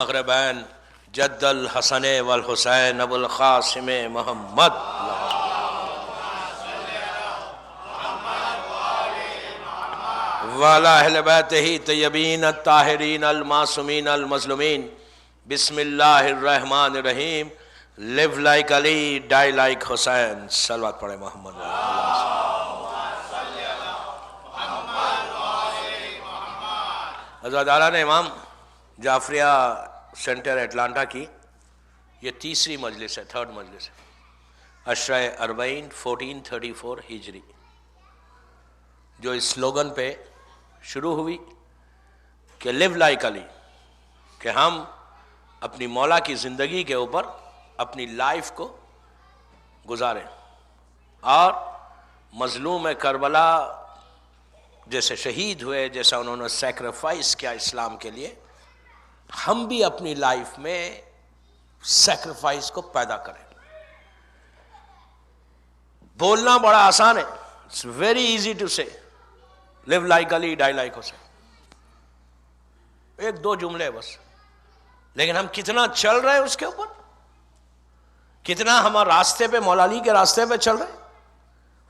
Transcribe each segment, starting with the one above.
مغربین جد الحسن والحسین ابو القاسم محمد وعلی اہل بیتہ طیبین الطاہرین المعصومین المظلومین. بسم اللہ الرحمن الرحیم. live like علی die like حسین. صلوات پڑھے محمد. حضرت اعلیٰ نے امام جعفریہ سینٹر اٹلانٹا کی یہ تیسری مجلس ہے، تھرڈ مجلس ہے. عشرہ اربعین 1434 ہجری جو اس سلوگن پہ شروع ہوئی کہ live like علی، کہ ہم اپنی مولا کی زندگی کے اوپر اپنی لائف کو گزاریں اور مظلوم کربلا جیسے شہید ہوئے، جیسا انہوں نے سیکریفائس کیا اسلام کے لیے، ہم بھی اپنی لائف میں سیکریفائس کو پیدا کریں. بولنا بڑا آسان ہے، اٹس ویری ایزی ٹو سے live like علی die like حسین، ایک دو جملے بس. لیکن ہم کتنا چل رہے ہیں اس کے اوپر، کتنا ہمارے راستے پہ مولا علی کے راستے پہ چل رہے ہیں،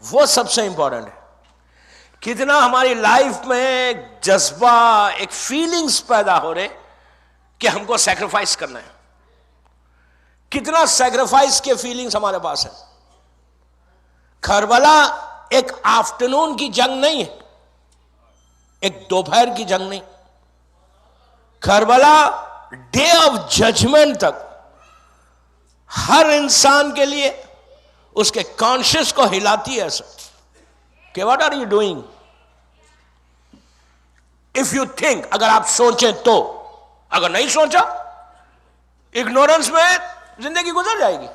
وہ سب سے امپورٹنٹ ہے. کتنا ہماری لائف میں ایک جذبہ، ایک فیلنگز پیدا ہو رہے کہ ہم کو سیکریفائس کرنا ہے. کتنا سیکریفائس کے فیلنگز ہمارے پاس ہیں. کربلا ایک آفٹرنون کی جنگ نہیں ہے، ایک دوپہر کی جنگ نہیں. کربلا ڈے آف ججمنٹ تک ہر انسان کے لیے اس کے کانشیس کو ہلاتی ہے ایسا کہ what are you doing if you think. اگر آپ سوچیں تو، اگر نہیں سوچا اگنورنس میں زندگی گزر جائے گی.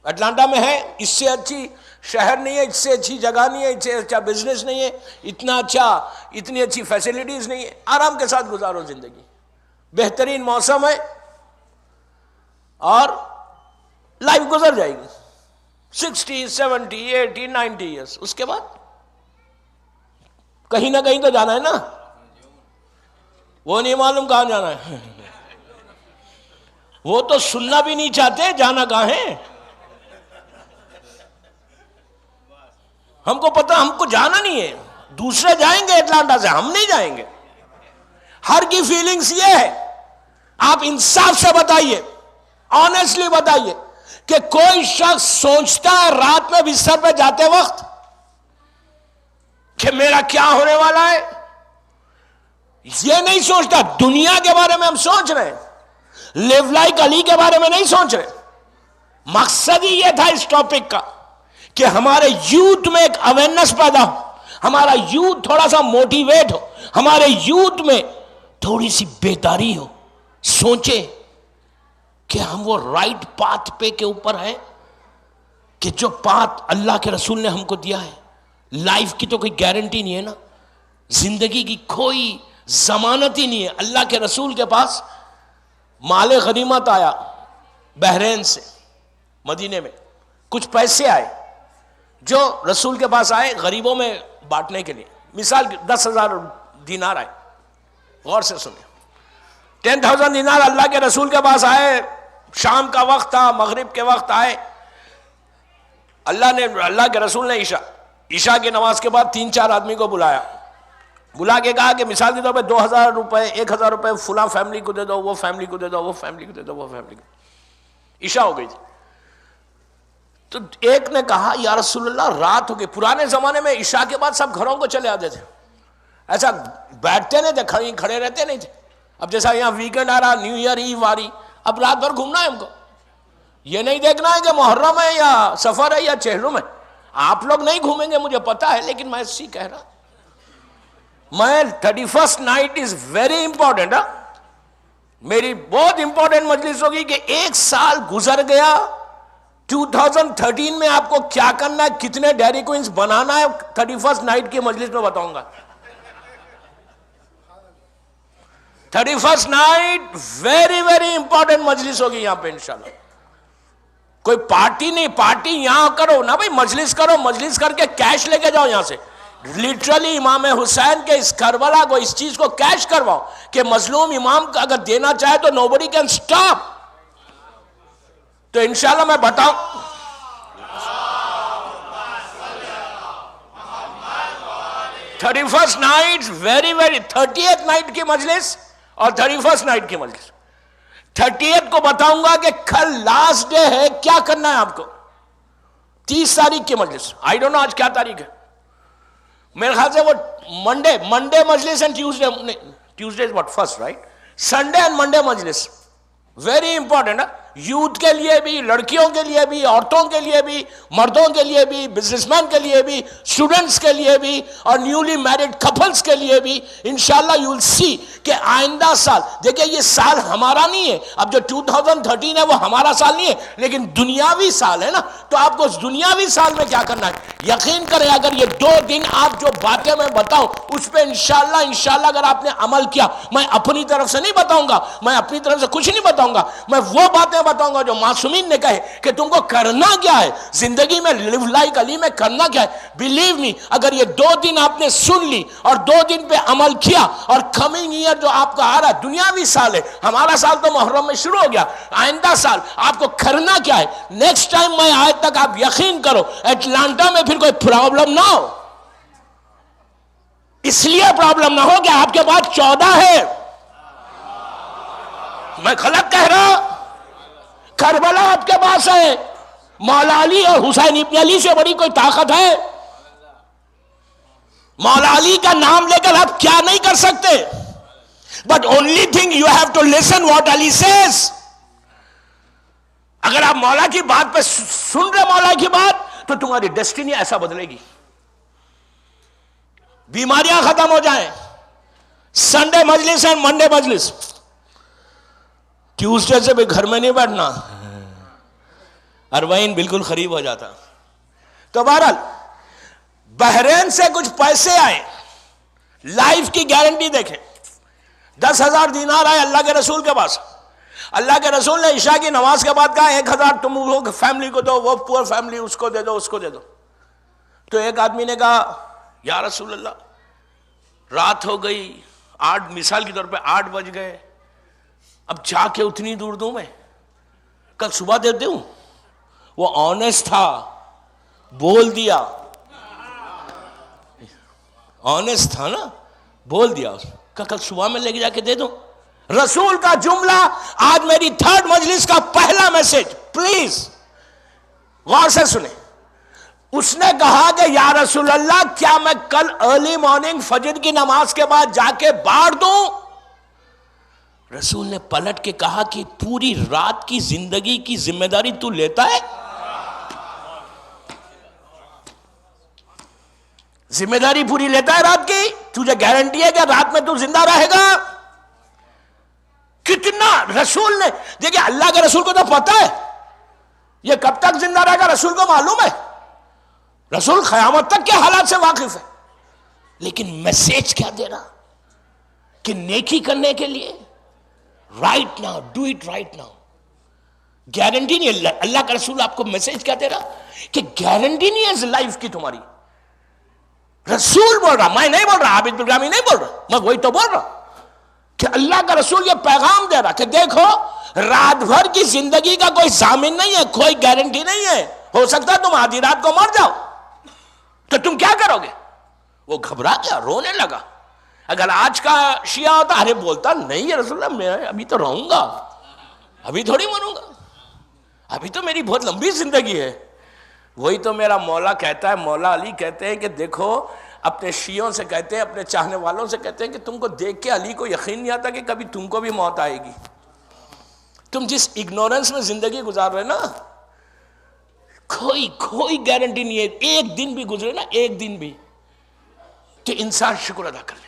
اٹلانٹا میں ہے، اس سے اچھی شہر نہیں ہے، اس سے اچھی جگہ نہیں ہے، اس سے اچھا بزنس نہیں ہے، اتنی اچھی فیسلٹیز نہیں ہے. آرام کے ساتھ گزارو زندگی، بہترین موسم ہے اور لائف گزر جائے گی 60 70 80 90 ایئرس. اس کے بعد کہیں نہ کہیں تو جانا ہے نا، وہ نہیں معلوم کہاں جانا ہے. وہ تو سننا بھی نہیں چاہتے جانا کہاں ہے. ہم کو پتا ہم کو جانا نہیں ہے، دوسرے جائیں گے اٹلانٹا سے، ہم نہیں جائیں گے. ہر کی فیلنگز یہ ہے، آپ انصاف سے بتائیے، آنیسٹلی بتائیے کہ کوئی شخص سوچتا ہے رات میں بستر پہ جاتے وقت کہ میرا کیا ہونے والا ہے؟ یہ نہیں سوچتا. دنیا کے بارے میں ہم سوچ رہے ہیں، live like علی کے بارے میں نہیں سوچ رہے. مقصد ہی یہ تھا اس ٹاپک کا کہ ہمارے یوتھ میں ایک اویئرنس پیدا ہو، ہمارا یوتھ تھوڑا سا موٹیویٹ ہو، ہمارے یوتھ میں تھوڑی سی بیداری ہو، سوچے کہ ہم وہ رائٹ پاتھ پہ کے اوپر ہیں، کہ جو پاتھ اللہ کے رسول نے ہم کو دیا ہے. لائف کی تو کوئی گارنٹی نہیں ہے نا، زندگی کی کوئی ضمانت ہی نہیں ہے. اللہ کے رسول کے پاس مال غنیمت آیا بحرین سے مدینے میں، کچھ پیسے آئے جو رسول کے پاس آئے غریبوں میں بانٹنے کے لیے. مثال 10,000 دینار آئے. غور سے سنیں، 10,000 دینار اللہ کے رسول کے پاس آئے. شام کا وقت تھا، مغرب کے وقت آئے. اللہ کے رسول نے عشاء کی نماز کے بعد 3-4 آدمی کو بلا کے کہا کہ مثال کے طور پہ 2,000 روپے 1,000 روپے فلاں فیملی کو دے دو، وہ فیملی کو دے دو، وہ فیملی کو دے دو، وہ فیملی کو. عشاء ہو گئی تھی. تو ایک نے کہا یا رسول اللہ رات ہو گئی. پرانے زمانے میں عشاء کے بعد سب گھروں کو چلے آتے تھے، ایسا بیٹھتے نہیں تھے، کھڑے رہتے نہیں تھے. اب جیسا یہاں ویکنڈ آ رہا، نیو ایئر ایو آ رہی، اب رات بھر گھومنا ہے ہم کو. یہ نہیں دیکھنا ہے کہ محرم ہے یا سفر ہے یا چہلم ہے. آپ لوگ نہیں گھومیں گے مجھے پتا ہے، لیکن میں اسی کہہ رہا، میں 31st night is very important. میری بہت امپورٹنٹ مجلس ہوگی کہ 1 سال گزر گیا. 2013 میں آپ کو کیا کرنا ہے، کتنے ڈیری کوئنز بنانا ہے، 31st نائٹ کی مجلس میں بتاؤں گا. 31st night very very important مجلس ہوگی یہاں پہ انشاءاللہ. کوئی پارٹی نہیں، پارٹی یہاں کرو نا بھائی، مجلس کرو، مجلس کر کے کیش لے کے جاؤ یہاں سے. لٹرلی امام حسین کے اس کربلا کو، اس چیز کو کیش کرواؤ کہ مظلوم امام کا اگر دینا چاہے تو نوبڈی کین سٹاپ. تو انشاءاللہ میں بتاؤں، thirty first night very 30th night کی مجلس اور 31st نائٹ کی مجلس. 30th کو بتاؤں گا کہ کل لاسٹ ڈے ہے، کیا کرنا ہے آپ کو. 30 تاریخ کی مجلس، آئی ڈونٹ نو آج کیا تاریخ ہے، میرے خیال سے وہ منڈے مجلس and Tuesday is what first right, Sunday and Monday مجلس. ویری امپورٹنٹ ہے، یوتھ کے لیے بھی، لڑکیوں کے لیے بھی، عورتوں کے لیے بھی، مردوں کے لیے بھی، بزنس مین کے لیے بھی، اسٹوڈنٹس کے لیے بھی، اور نیولی میرڈ کپلز کے لیے بھی. انشاءاللہ یو ول سی کہ آئندہ سال، دیکھیں یہ سال ہمارا نہیں ہے، اب جو 2013 ہے وہ ہمارا سال نہیں ہے، لیکن دنیاوی سال ہے نا. تو آپ کو اس دنیاوی سال میں کیا کرنا ہے، یقین کریں اگر یہ 2 دن آپ جو باتیں میں بتاؤں اس پہ انشاءاللہ اگر آپ نے عمل کیا، میں اپنی طرف سے نہیں بتاؤں گا، میں اپنی طرف سے کچھ نہیں بتاؤں گا، میں وہ باتیں بتاؤں گا جو معصومین نے کہے کہ تم کو کرنا کیا ہے زندگی میں، لیو لائک علی میں کرنا کیا ہے. بلیو می، اگر یہ 2 دن آپ نے سن لی اور 2 دن پہ عمل کیا، اور کمنگ ایئر جو آپ کا آ رہا ہے دنیاوی سال ہے، ہمارا سال تو محرم میں شروع ہو گیا، آئندہ سال آپ کو کرنا کیا ہے. نیکسٹ ٹائم میں آج تک آپ یقین کرو اٹلانٹا میں پھر کوئی پرابلم نہ ہو. اس لیے پرابلم نہ ہو کہ آپ کے پاس 14 ہے. میں غلط کہہ رہا؟ کربلا آپ کے پاس ہے، مولا علی اور حسین ابن علی سے بڑی کوئی طاقت ہے؟ مولا علی کا نام لے کر آپ کیا نہیں کر سکتے؟ But only thing you have to listen what Ali says. اگر آپ مولا کی بات پہ سن رہے مولا کی بات تو تمہاری ڈیسٹینی ایسا بدلے گی. بیماریاں ختم ہو جائیں. سنڈے مجلس ہے، منڈے مجلس، ٹیوزڈے سے بھی گھر میں نہیں بیٹھنا، اربعین بالکل قریب ہو جاتا. تو بہرحال بحرین سے کچھ پیسے آئے، لائف کی گارنٹی دیکھیں. 10,000 دینار آئے اللہ کے رسول کے پاس. اللہ کے رسول نے عشاء کی نماز کے بعد کہا 1,000 تم لوگ فیملی کو دو، وہ پور فیملی اس کو دے دو، اس کو دے دو. تو ایک آدمی نے کہا یا رسول اللہ رات ہو گئی، 8 مثال کے طور پہ 8 بج گئے، اب جا کے اتنی دور دوں میں، کل صبح دے دوں. وہ آنیسٹ تھا، بول دیا، آنیسٹ تھا نا، بول دیا کہ کل صبح میں لے کے جا کے دے دوں. رسول کا جملہ آج میری 3rd مجلس کا پہلا میسج، پلیز غور سے سنیں. اس نے کہا کہ یا رسول اللہ کیا میں کل ارلی مارننگ فجر کی نماز کے بعد جا کے بانٹ دوں؟ رسول نے پلٹ کے کہا کہ پوری رات کی زندگی کی ذمہ داری تو لیتا ہے؟ ذمہ داری پوری لیتا ہے رات کی؟ تجھے گارنٹی ہے کہ رات میں تو زندہ رہے گا؟ کتنا رسول نے، دیکھیں اللہ کے رسول کو تو پتا ہے یہ کب تک زندہ رہے گا، رسول کو معلوم ہے، رسول قیامت تک کے حالات سے واقف ہے. لیکن میسج کیا دے رہا کہ نیکی کرنے کے لیے right now, do it right now. Guarantee نہیں ہے. اللہ کا رسول آپ کو میسج کیا دے رہا کہ گارنٹی نہیں ہے لائف کی تمہاری. رسول بول رہا، میں نہیں بول رہا، عابد بلرامی نہیں بول رہا، میں وہی تو بول رہا کہ اللہ کا رسول یہ پیغام دے رہا کہ دیکھو رات بھر کی زندگی کا کوئی ضامن نہیں ہے، کوئی گارنٹی نہیں ہے. ہو سکتا ہے تم آدھی رات کو مر جاؤ تو تم کیا کرو گے؟ وہ گھبرا گیا، رونے لگا. اگر آج کا شیعہ ہوتا ارے بولتا نہیں رسول اللہ میں ابھی تو رہوں گا، ابھی تھوڑی مروں گا، ابھی تو میری بہت لمبی زندگی ہے. وہی تو میرا مولا کہتا ہے، مولا علی کہتے ہیں کہ دیکھو اپنے شیعوں سے کہتے ہیں، اپنے چاہنے والوں سے کہتے ہیں کہ تم کو دیکھ کے علی کو یقین نہیں آتا کہ کبھی تم کو بھی موت آئے گی. تم جس اگنورنس میں زندگی گزار رہے نا، کوئی گارنٹی نہیں ہے. ایک دن بھی گزرے نا، ایک دن بھی، تو انسان شکر ادا کر لے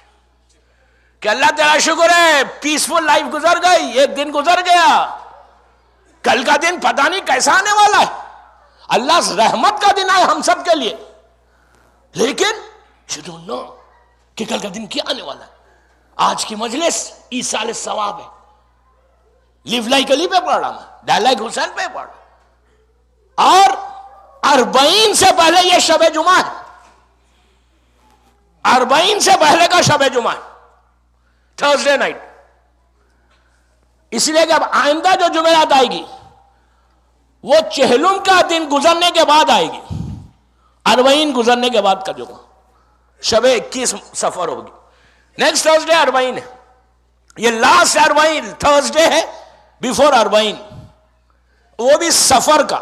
کہ اللہ تیرا شکر ہے پیسفل لائف گزر گئی، ایک دن گزر گیا، کل کا دن پتہ نہیں کیسا آنے والا ہے. اللہ رحمت کا دن ہے ہم سب کے لیے، لیکن you don't know کہ کل کا دن کیا آنے والا ہے. آج کی مجلس ایصال ثواب ہے. لیو لائک علی پہ پڑھ رہا میں، ڈائی لائک حسین پہ پڑھ رہا، اور 40 سے پہلے یہ شب جمعہ ہے. 40 سے پہلے کا شب جمعہ ہے، تھرسڈے نائٹ. اس لیے کہ اب آئندہ جو جمعرات آئے گی وہ چہلم کا دن گزرنے کے بعد آئے گی، 40 گزرنے کے بعد کا جو شب 21 سفر ہوگی. نیکسٹ تھرسڈے 40 ہے، یہ لاسٹ 40 تھرسڈے ہے بیفور 40، وہ بھی سفر کا.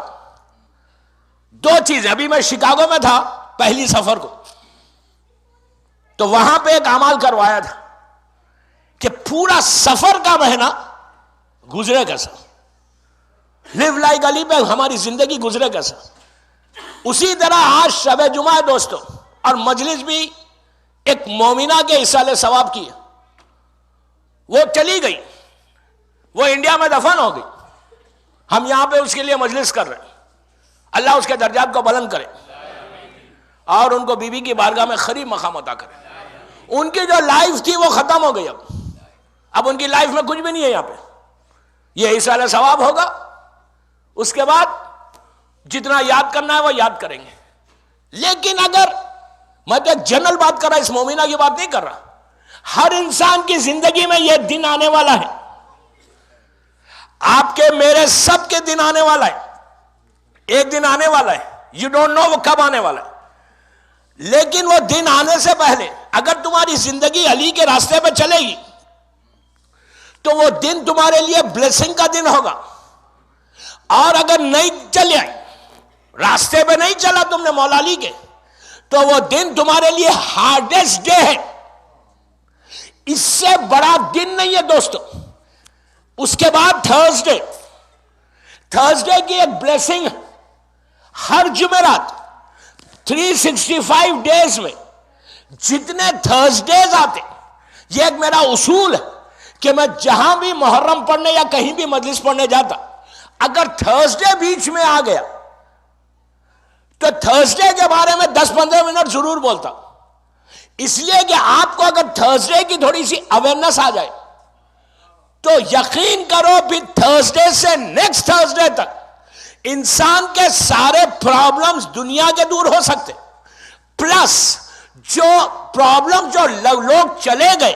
2 چیزیں، ابھی میں شکاگو میں تھا پہلی سفر کو، تو وہاں پہ ایک عمل کروایا تھا کہ پورا سفر کا مہینہ گزرے کیسا، لیو لائک علی پہ ہماری زندگی گزرے کیسا. اسی طرح آج شب جمعہ ہے دوستو، اور مجلس بھی ایک مومنہ کے اصالِ ثواب کی ہے. وہ چلی گئی، وہ انڈیا میں دفن ہو گئی، ہم یہاں پہ اس کے لیے مجلس کر رہے ہیں. اللہ اس کے درجات کو بلند کرے اور ان کو بی بی کی بارگاہ میں خری مقام عطا کرے. ان کی جو لائف تھی وہ ختم ہو گئی، اب ان کی لائف میں کچھ بھی نہیں ہے. یہاں پہ یہ اصالِ ثواب ہوگا، اس کے بعد جتنا یاد کرنا ہے وہ یاد کریں گے. لیکن اگر میں تو ایک جنرل بات کر رہا، اس مومنہ کی بات نہیں کر رہا، ہر انسان کی زندگی میں یہ دن آنے والا ہے، آپ کے میرے سب کے دن آنے والا ہے. ایک دن آنے والا ہے، یو ڈونٹ نو وہ کب آنے والا ہے. لیکن وہ دن آنے سے پہلے اگر تمہاری زندگی علی کے راستے پہ چلے گی تو وہ دن تمہارے لیے بلیسنگ کا دن ہوگا. اور اگر نہیں چلے، راستے پہ نہیں چلا تم نے مولا علی کے، تو وہ دن تمہارے لیے ہارڈسٹ ڈے ہے. اس سے بڑا دن نہیں ہے دوستو. اس کے بعد تھرسڈے کی ایک بلیسنگ ہے. ہر جمعرات 365 ڈیز میں جتنے تھرسڈیز آتے، یہ ایک میرا اصول ہے کہ میں جہاں بھی محرم پڑھنے یا کہیں بھی مجلس پڑھنے جاتا، اگر تھرسڈے بیچ میں آ گیا تو تھرسڈے کے بارے میں 10-15 منٹ ضرور بولتا. اس لیے کہ آپ کو اگر تھرسڈے کی تھوڑی سی اویئرنس آ جائے تو یقین کرو پھر تھرسڈے سے نیکسٹ تھرسڈے تک انسان کے سارے پرابلمز دنیا کے دور ہو سکتے، پلس جو پرابلم جو لوگ چلے گئے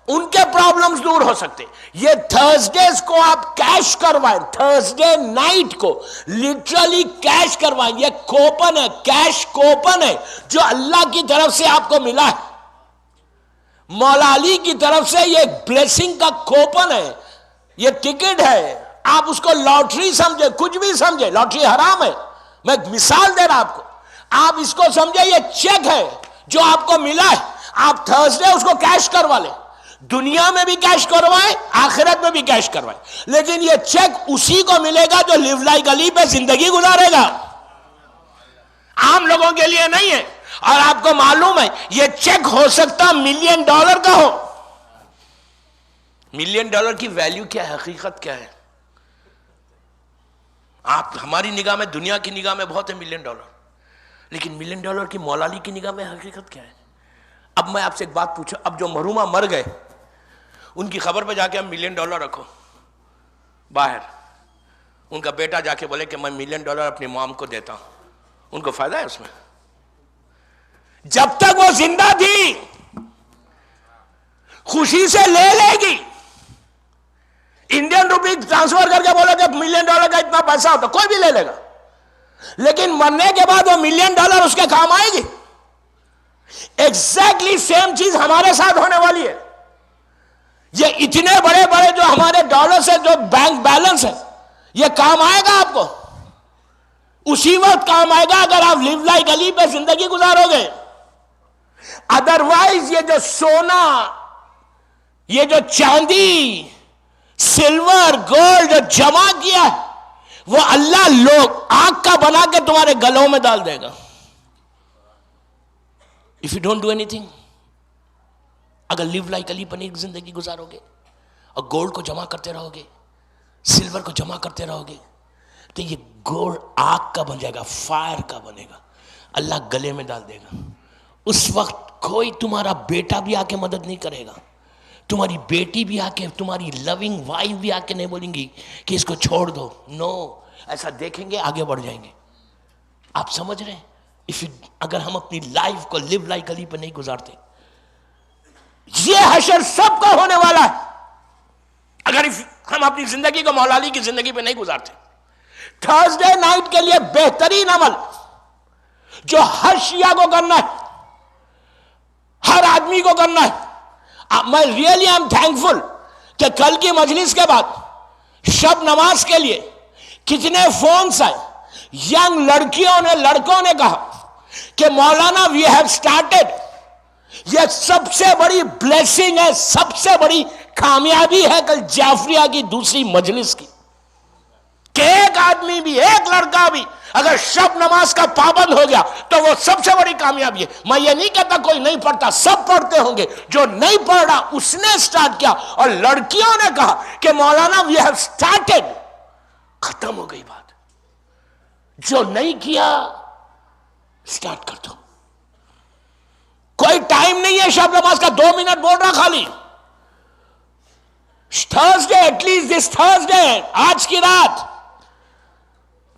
ان کے پرابلمز دور ہو سکتے. یہ تھرسڈیز کو آپ کیش کروائیں، تھرسڈے نائٹ کو لٹرلی کیش کروائیں. یہ کوپن ہے، کیش کوپن ہے جو اللہ کی طرف سے آپ کو ملا ہے، مولا علی کی طرف سے. یہ بلیسنگ کا کوپن ہے، یہ ٹکٹ ہے. آپ اس کو لاٹری سمجھے، کچھ بھی سمجھے، لاٹری حرام ہے. میں مثال دے رہا آپ کو، آپ اس کو سمجھے یہ چیک ہے جو آپ کو ملا ہے. آپ تھرسڈے اس کو کیش کروا لیں، دنیا میں بھی کیش کروائیں، آخرت میں بھی کیش کروائیں. لیکن یہ چیک اسی کو ملے گا جو لیو لائک علی پہ زندگی گزارے گا، عام لوگوں کے لیے نہیں ہے. اور آپ کو معلوم ہے یہ چیک ہو سکتا $1 ملین کا ہو. $1 ملین کی ویلیو کیا ہے، حقیقت کیا ہے؟ آپ ہماری نگاہ میں، دنیا کی نگاہ میں بہت ہے $1 ملین، لیکن $1 ملین کی مولا علی کی نگاہ میں حقیقت کیا ہے؟ اب میں آپ سے ایک بات پوچھوں، اب جو مرحومہ مر گئے ان کی خبر پہ جا کے ہم $1 ملین رکھو باہر، ان کا بیٹا جا کے بولے کہ میں $1 ملین اپنی مام کو دیتا ہوں، ان کو فائدہ ہے اس میں؟ جب تک وہ زندہ تھی خوشی سے لے لے گی. انڈین روپی ٹرانسفر کر کے بولے کہ $1 ملین کا اتنا پیسہ ہوتا، کوئی بھی لے لے گا. لیکن مرنے کے بعد وہ $1 ملین اس کے کام آئے گی. ایگزیکٹلی سیم چیز ہمارے ساتھ ہونے والی ہے. یہ اتنے بڑے بڑے جو ہمارے ڈالرز ہیں، جو بینک بیلنس ہے، یہ کام آئے گا آپ کو، اسی وقت کام آئے گا اگر آپ لیو لائک علی پہ زندگی گزارو گے. ادروائز یہ جو سونا، یہ جو چاندی، سلور، گولڈ جو جمع کیا ہے وہ اللہ لوگ آگ کا بنا کے تمہارے گلوں میں ڈال دے گا. If you don't do anything، اگر لیو لائک علی بنی زندگی گزارو گے اور گولڈ کو جمع کرتے رہو گے، سلور کو جمع کرتے رہو گے، تو یہ گولڈ آگ کا بن جائے گا، فائر کا بنے گا، اللہ گلے میں ڈال دے گا. اس وقت کوئی تمہارا بیٹا بھی آ کے مدد نہیں کرے گا، تمہاری بیٹی بھی آ کے، تمہاری لونگ وائف بھی آ کے نہیں بولیں گی کہ اس کو چھوڑ دو. نو، ایسا دیکھیں گے آگے بڑھ جائیں گے. آپ سمجھ رہے ہیں؟ اگر ہم اپنی لائف کو لیو لائک علی پہ نہیں گزارتے یہ حشر سب کا ہونے والا ہے. اگر ہم اپنی زندگی کو مولا علی کی زندگی پہ نہیں گزارتے. تھرسڈے نائٹ کے لیے بہترین عمل جو ہر شیعہ کو کرنا ہے, ہر آدمی کو کرنا ہے. میں ریئلی آئی ایم تھینکفل کہ کل کی مجلس کے بعد شب نماز کے لیے کتنے فونز آئے. ینگ لڑکیوں نے, لڑکوں نے کہا کہ مولانا وی ہیو سٹارٹڈ, یہ سب سے بڑی بلیسنگ ہے, سب سے بڑی کامیابی ہے کل جعفریہ کی دوسری مجلس کی, کہ ایک آدمی بھی, ایک لڑکا بھی اگر شب نماز کا پابند ہو گیا تو وہ سب سے بڑی کامیابی ہے. میں یہ نہیں کہتا کوئی نہیں پڑھتا, سب پڑھتے ہوں گے. جو نہیں پڑھ رہا اس نے سٹارٹ کیا, اور لڑکیوں نے کہا کہ مولانا وی ہیو سٹارٹڈ. ختم ہو گئی بات. جو نہیں کیا سٹارٹ کر دو. کوئی ٹائم نہیں ہے شب نماز کا, 2 منٹ بول رہا خالی. Thursday, at least this Thursday, آج کی رات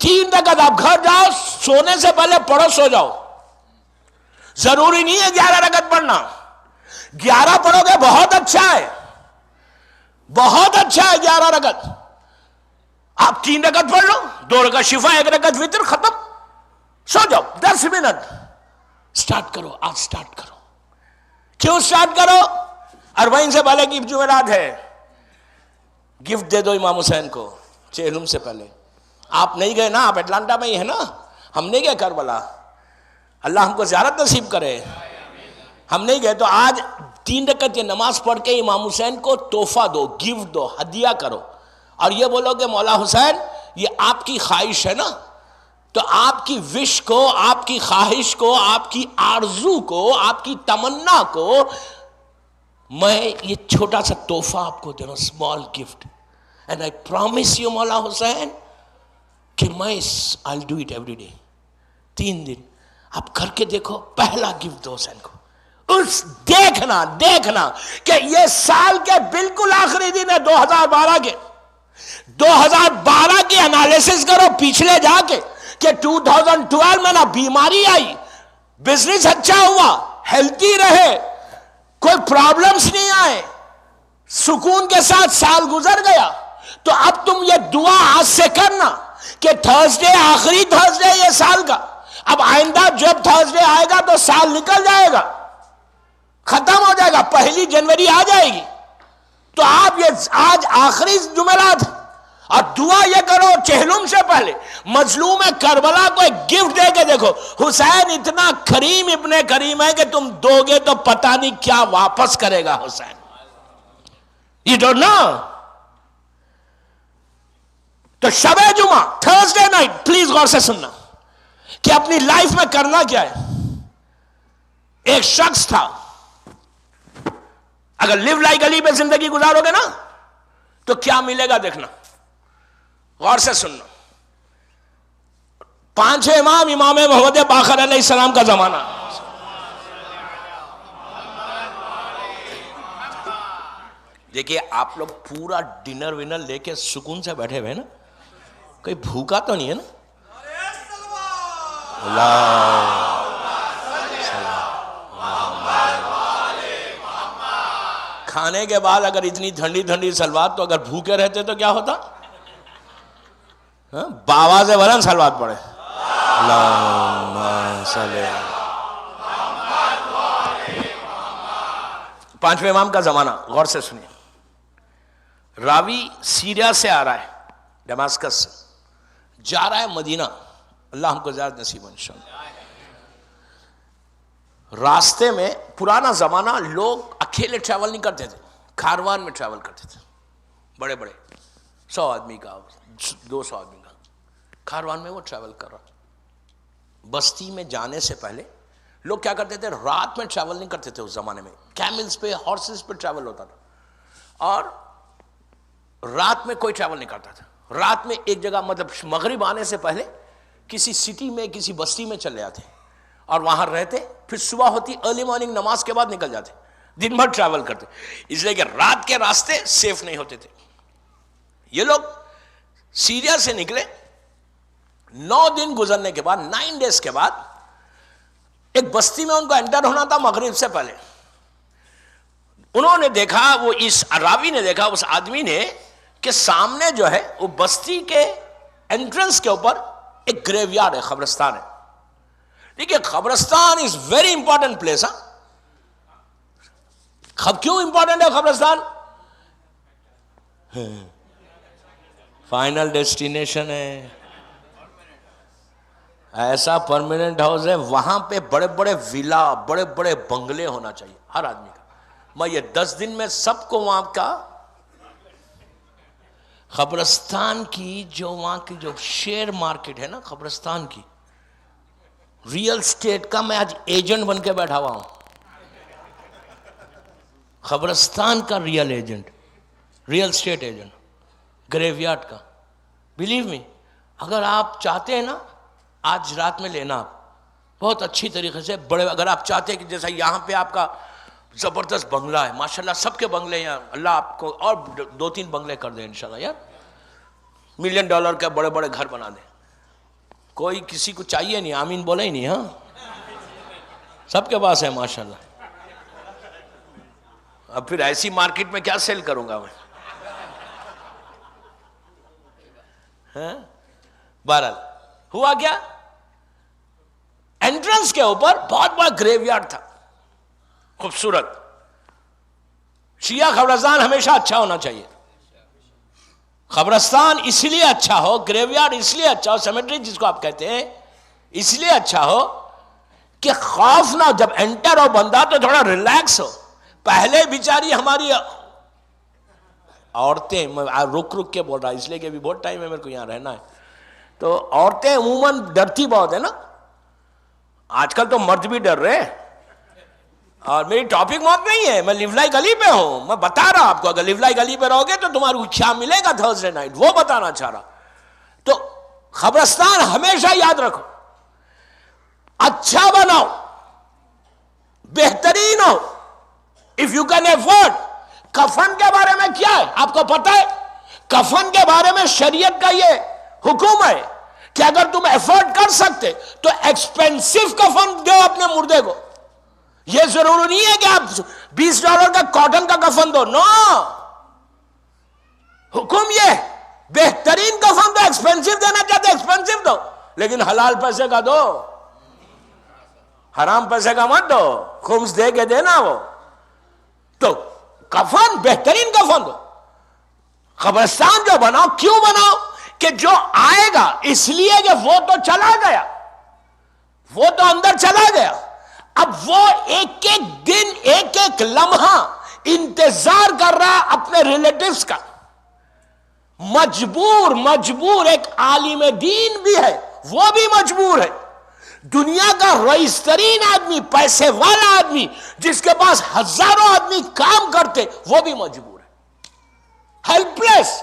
3 رکعت آپ گھر جاؤ, سونے سے پہلے پڑھو, سو جاؤ. ضروری نہیں ہے 11 رکعت پڑھنا. 11 پڑھو گے بہت اچھا ہے, بہت اچھا ہے 11 رکعت. آپ 3 رکعت پڑھ لو, 2 رکعت شفا, 1 رکعت وتر, ختم, سو جاؤ. 10 منٹ سٹارٹ کرو, آج سٹارٹ کرو. کیوں سٹارٹ کرو؟ اربعین سے پہلے کی جمعرات ہے. گفٹ دے دو امام حسین کو چہلم سے پہلے. آپ نہیں گئے نا, آپ اٹلانٹا میں ہی ہے نا, ہم نہیں گئے کربلا. اللہ ہم کو زیارت نصیب کرے. ہم نہیں گئے تو آج 3 رکعت یہ نماز پڑھ کے امام حسین کو تحفہ دو, گفٹ دو, ہدیہ کرو, اور یہ بولو کہ مولا حسین یہ آپ کی خواہش ہے نا, تو آپ کی وش کو, آپ کی خواہش کو, آپ کی آرزو کو, آپ کی تمنا کو میں یہ چھوٹا سا تحفہ آپ کو دے رہا ہوں, small gift. And I promise you مولا حسین کہ میں I'll do it every day. 3 دن آپ کر کے دیکھو, پہلا گفٹ دو حسین کو. اس دیکھنا کہ یہ سال کے بالکل آخری دن ہے 2012 کے. 2012 کی انالیسس کرو پیچھے جا کے کہ 2012 میں نہ بیماری آئی, بزنس اچھا ہوا, ہیلتھی رہے, کوئی پرابلمز نہیں آئے, سکون کے ساتھ سال گزر گیا. تو اب تم یہ دعا آج سے کرنا کہ تھرسڈے, آخری تھرسڈے یہ سال کا, اب آئندہ جب تھرسڈے آئے گا تو سال نکل جائے گا, ختم ہو جائے گا, 1 جنوری آ جائے گی. تو آپ یہ آج آخری جمعرات, اور دعا یہ کرو چہلم سے پہلے مظلوم کربلا کو ایک گفٹ دے کے دیکھو, حسین اتنا کریم ابن کریم ہے کہ تم دو گے تو پتہ نہیں کیا واپس کرے گا حسین. You don't know. تو شب جمعہ, تھرسڈے نائٹ, پلیز غور سے سننا کہ اپنی لائف میں کرنا کیا ہے. ایک شخص تھا, اگر لیو لائک علی پہ زندگی گزارو گے نا تو کیا ملے گا دیکھنا, غور سے سننا. 5 امام, امام محمد باقر علیہ السلام کا زمانہ. دیکھیے آپ لوگ پورا ڈنر ونر لے کے سکون سے بیٹھے ہوئے نا, کوئی بھوکا تو نہیں ہے نا؟ کھانے کے بعد اگر اتنی ٹھنڈی ٹھنڈی سلوات, تو اگر بھوکے رہتے تو کیا ہوتا؟ باوا سے ورن سلوات پڑے. اللہم صلی. 5ویں امام کا زمانہ, غور سے سنیے. راوی سیریا سے آ رہا ہے, ڈماسکس سے جا رہا ہے مدینہ, اللہ ہم کو زیادہ نصیب انشاءاللہ. راستے میں پرانا زمانہ, لوگ اکیلے ٹریول نہیں کرتے تھے, کاروان میں ٹریول کرتے تھے. بڑے بڑے 100 آدمی کا, 200 آدمی کا کاروان میں وہ ٹریول کر رہا. بستی میں جانے سے پہلے لوگ کیا کرتے تھے, رات میں ٹریول نہیں کرتے تھے. اس زمانے میں کیملز پہ, ہارسز پہ ٹریول ہوتا تھا, اور رات میں کوئی ٹریول نہیں کرتا تھا. رات میں ایک جگہ, مطلب مغرب آنے سے پہلے کسی سٹی میں, کسی بستی میں چلے جاتے اور وہاں رہتے, پھر صبح ہوتی ارلی مارننگ نماز کے بعد نکل جاتے, دن بھر ٹریول کرتے, اس لیے کہ رات کے راستے سیف نہیں ہوتے تھے. یہ لوگ سیریا سے نکلے, 9 دن گزرنے کے بعد, 9 days کے بعد ایک بستی میں ان کو انٹر ہونا تھا مغرب سے پہلے. انہوں نے دیکھا، وہ اس راوی نے دیکھا، اس آدمی نے، کہ سامنے جو ہے وہ بستی کے انٹرنس کے اوپر ایک گریو یارڈ ہے، قبرستان ہے. ٹھیک ہے، قبرستان از ویری امپورٹنٹ پلیس. کیوں امپورٹنٹ ہے قبرستان؟ فائنل ڈیسٹینیشن ہے، ایسا پرماننٹ ہاؤس ہے، وہاں پہ بڑے بڑے ویلا، بڑے بڑے بنگلے ہونا چاہیے ہر آدمی کا. میں یہ 10 دن میں سب کو وہاں کا قبرستان کی جو وہاں کی جو شیئر مارکیٹ ہے نا قبرستان کی، ریئل اسٹیٹ کا میں آج ایجنٹ بن کے بیٹھا ہوا ہوں. قبرستان کا real agent, real estate agent graveyard کا. بلیو می، اگر آپ چاہتے ہیں نا، آج رات میں لینا آپ بہت اچھی طریقے سے بڑے، اگر آپ چاہتے ہیں کہ جیسا یہاں پہ آپ کا زبردست بنگلہ ہے، ماشاءاللہ سب کے بنگلے یہاں، اللہ آپ کو اور 2-3 بنگلے کر دیں انشاءاللہ یار، $1 ملین کے بڑے بڑے گھر بنا دیں. کوئی کسی کو چاہیے نہیں، آمین بولے ہی نہیں. ہاں سب کے پاس ہے ماشاءاللہ. اب پھر ایسی مارکیٹ میں کیا سیل کروں گا میں؟ بہرحال ہوا کیا، انٹرنس کے اوپر بہت بڑا گریو یارڈ تھا، خوبصورت. شیعہ قبرستان ہمیشہ اچھا ہونا چاہیے. قبرستان اس لیے اچھا ہو، گریو یارڈ اس لیے اچھا ہو، سیمیٹری جس کو آپ کہتے ہیں اس لیے اچھا ہو کہ خوف نہ، جب انٹر ہو بندہ تو تھوڑا ریلیکس ہو. پہلے بیچاری ہماری عورتیں، میں رک کے بول رہا اس لیے کہ ابھی بہت ٹائم ہے میرے کو یہاں رہنا ہے، تو عورتیں عموماً ڈرتی بہت ہے نا. آج کل تو مرد بھی ڈر رہے. اور میری ٹاپک موت نہیں ہے، میں لیو لائک علی پہ ہوں. میں بتا رہا آپ کو، اگر لیو لائک علی پہ رہو گے تو تمہارے کو کیا ملے گا تھرسڈے نائٹ، وہ بتانا چاہ رہا. تو قبرستان ہمیشہ یاد رکھو، اچھا بناؤ، بہترین ہو. If you can afford. کفن کے بارے میں کیا ہے آپ کو پتا ہے؟ کفن کے بارے میں شریعت کا یہ حکم ہے کہ اگر تم افورڈ کر سکتے تو ایکسپینسو کفن دو اپنے مردے کو. یہ ضروری نہیں ہے کہ آپ $20 کا کاٹن کا کفن دو، نو. حکم یہ بہترین کفن دو. ایکسپینسو دینا چاہتے ایکسپینسو دو، لیکن حلال پیسے کا دو، حرام پیسے کا مت دو. خمس دے کے دینا. وہ تو کفن بہترین کفن دو. قبرستان جو بناؤ، کیوں بناؤ؟ کہ جو آئے گا، اس لیے کہ وہ تو چلا گیا، وہ تو اندر چلا گیا. اب وہ ایک ایک دن، ایک ایک لمحہ انتظار کر رہا اپنے ریلیٹیوز کا. مجبور ایک عالم دین بھی ہے، وہ بھی مجبور ہے. دنیا کا رئیس ترین آدمی، پیسے والا آدمی جس کے پاس ہزاروں آدمی کام کرتے، وہ بھی مجبور ہے، ہیلپ لیس.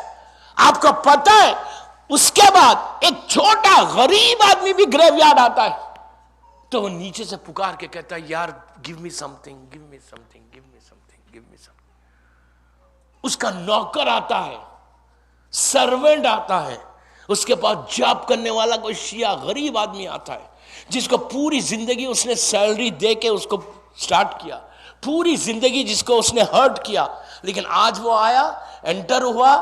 آپ کو پتہ ہے اس کے بعد ایک چھوٹا غریب آدمی بھی گریو یارڈ آتا ہے تو وہ نیچے سے پکار کے کہتا ہے یار give me some thing, give me some thing, give me some thing, give me some thing. اس کا نوکر آتا ہے، سرونٹ آتا ہے، اس کے پاس جاب کرنے والا کوئی شیعہ غریب آدمی آتا ہے جس کو پوری زندگی اس نے سیلری دے کے اس کو سٹارٹ کیا، پوری زندگی جس کو اس نے ہرٹ کیا، لیکن آج وہ آیا، انٹر ہوا،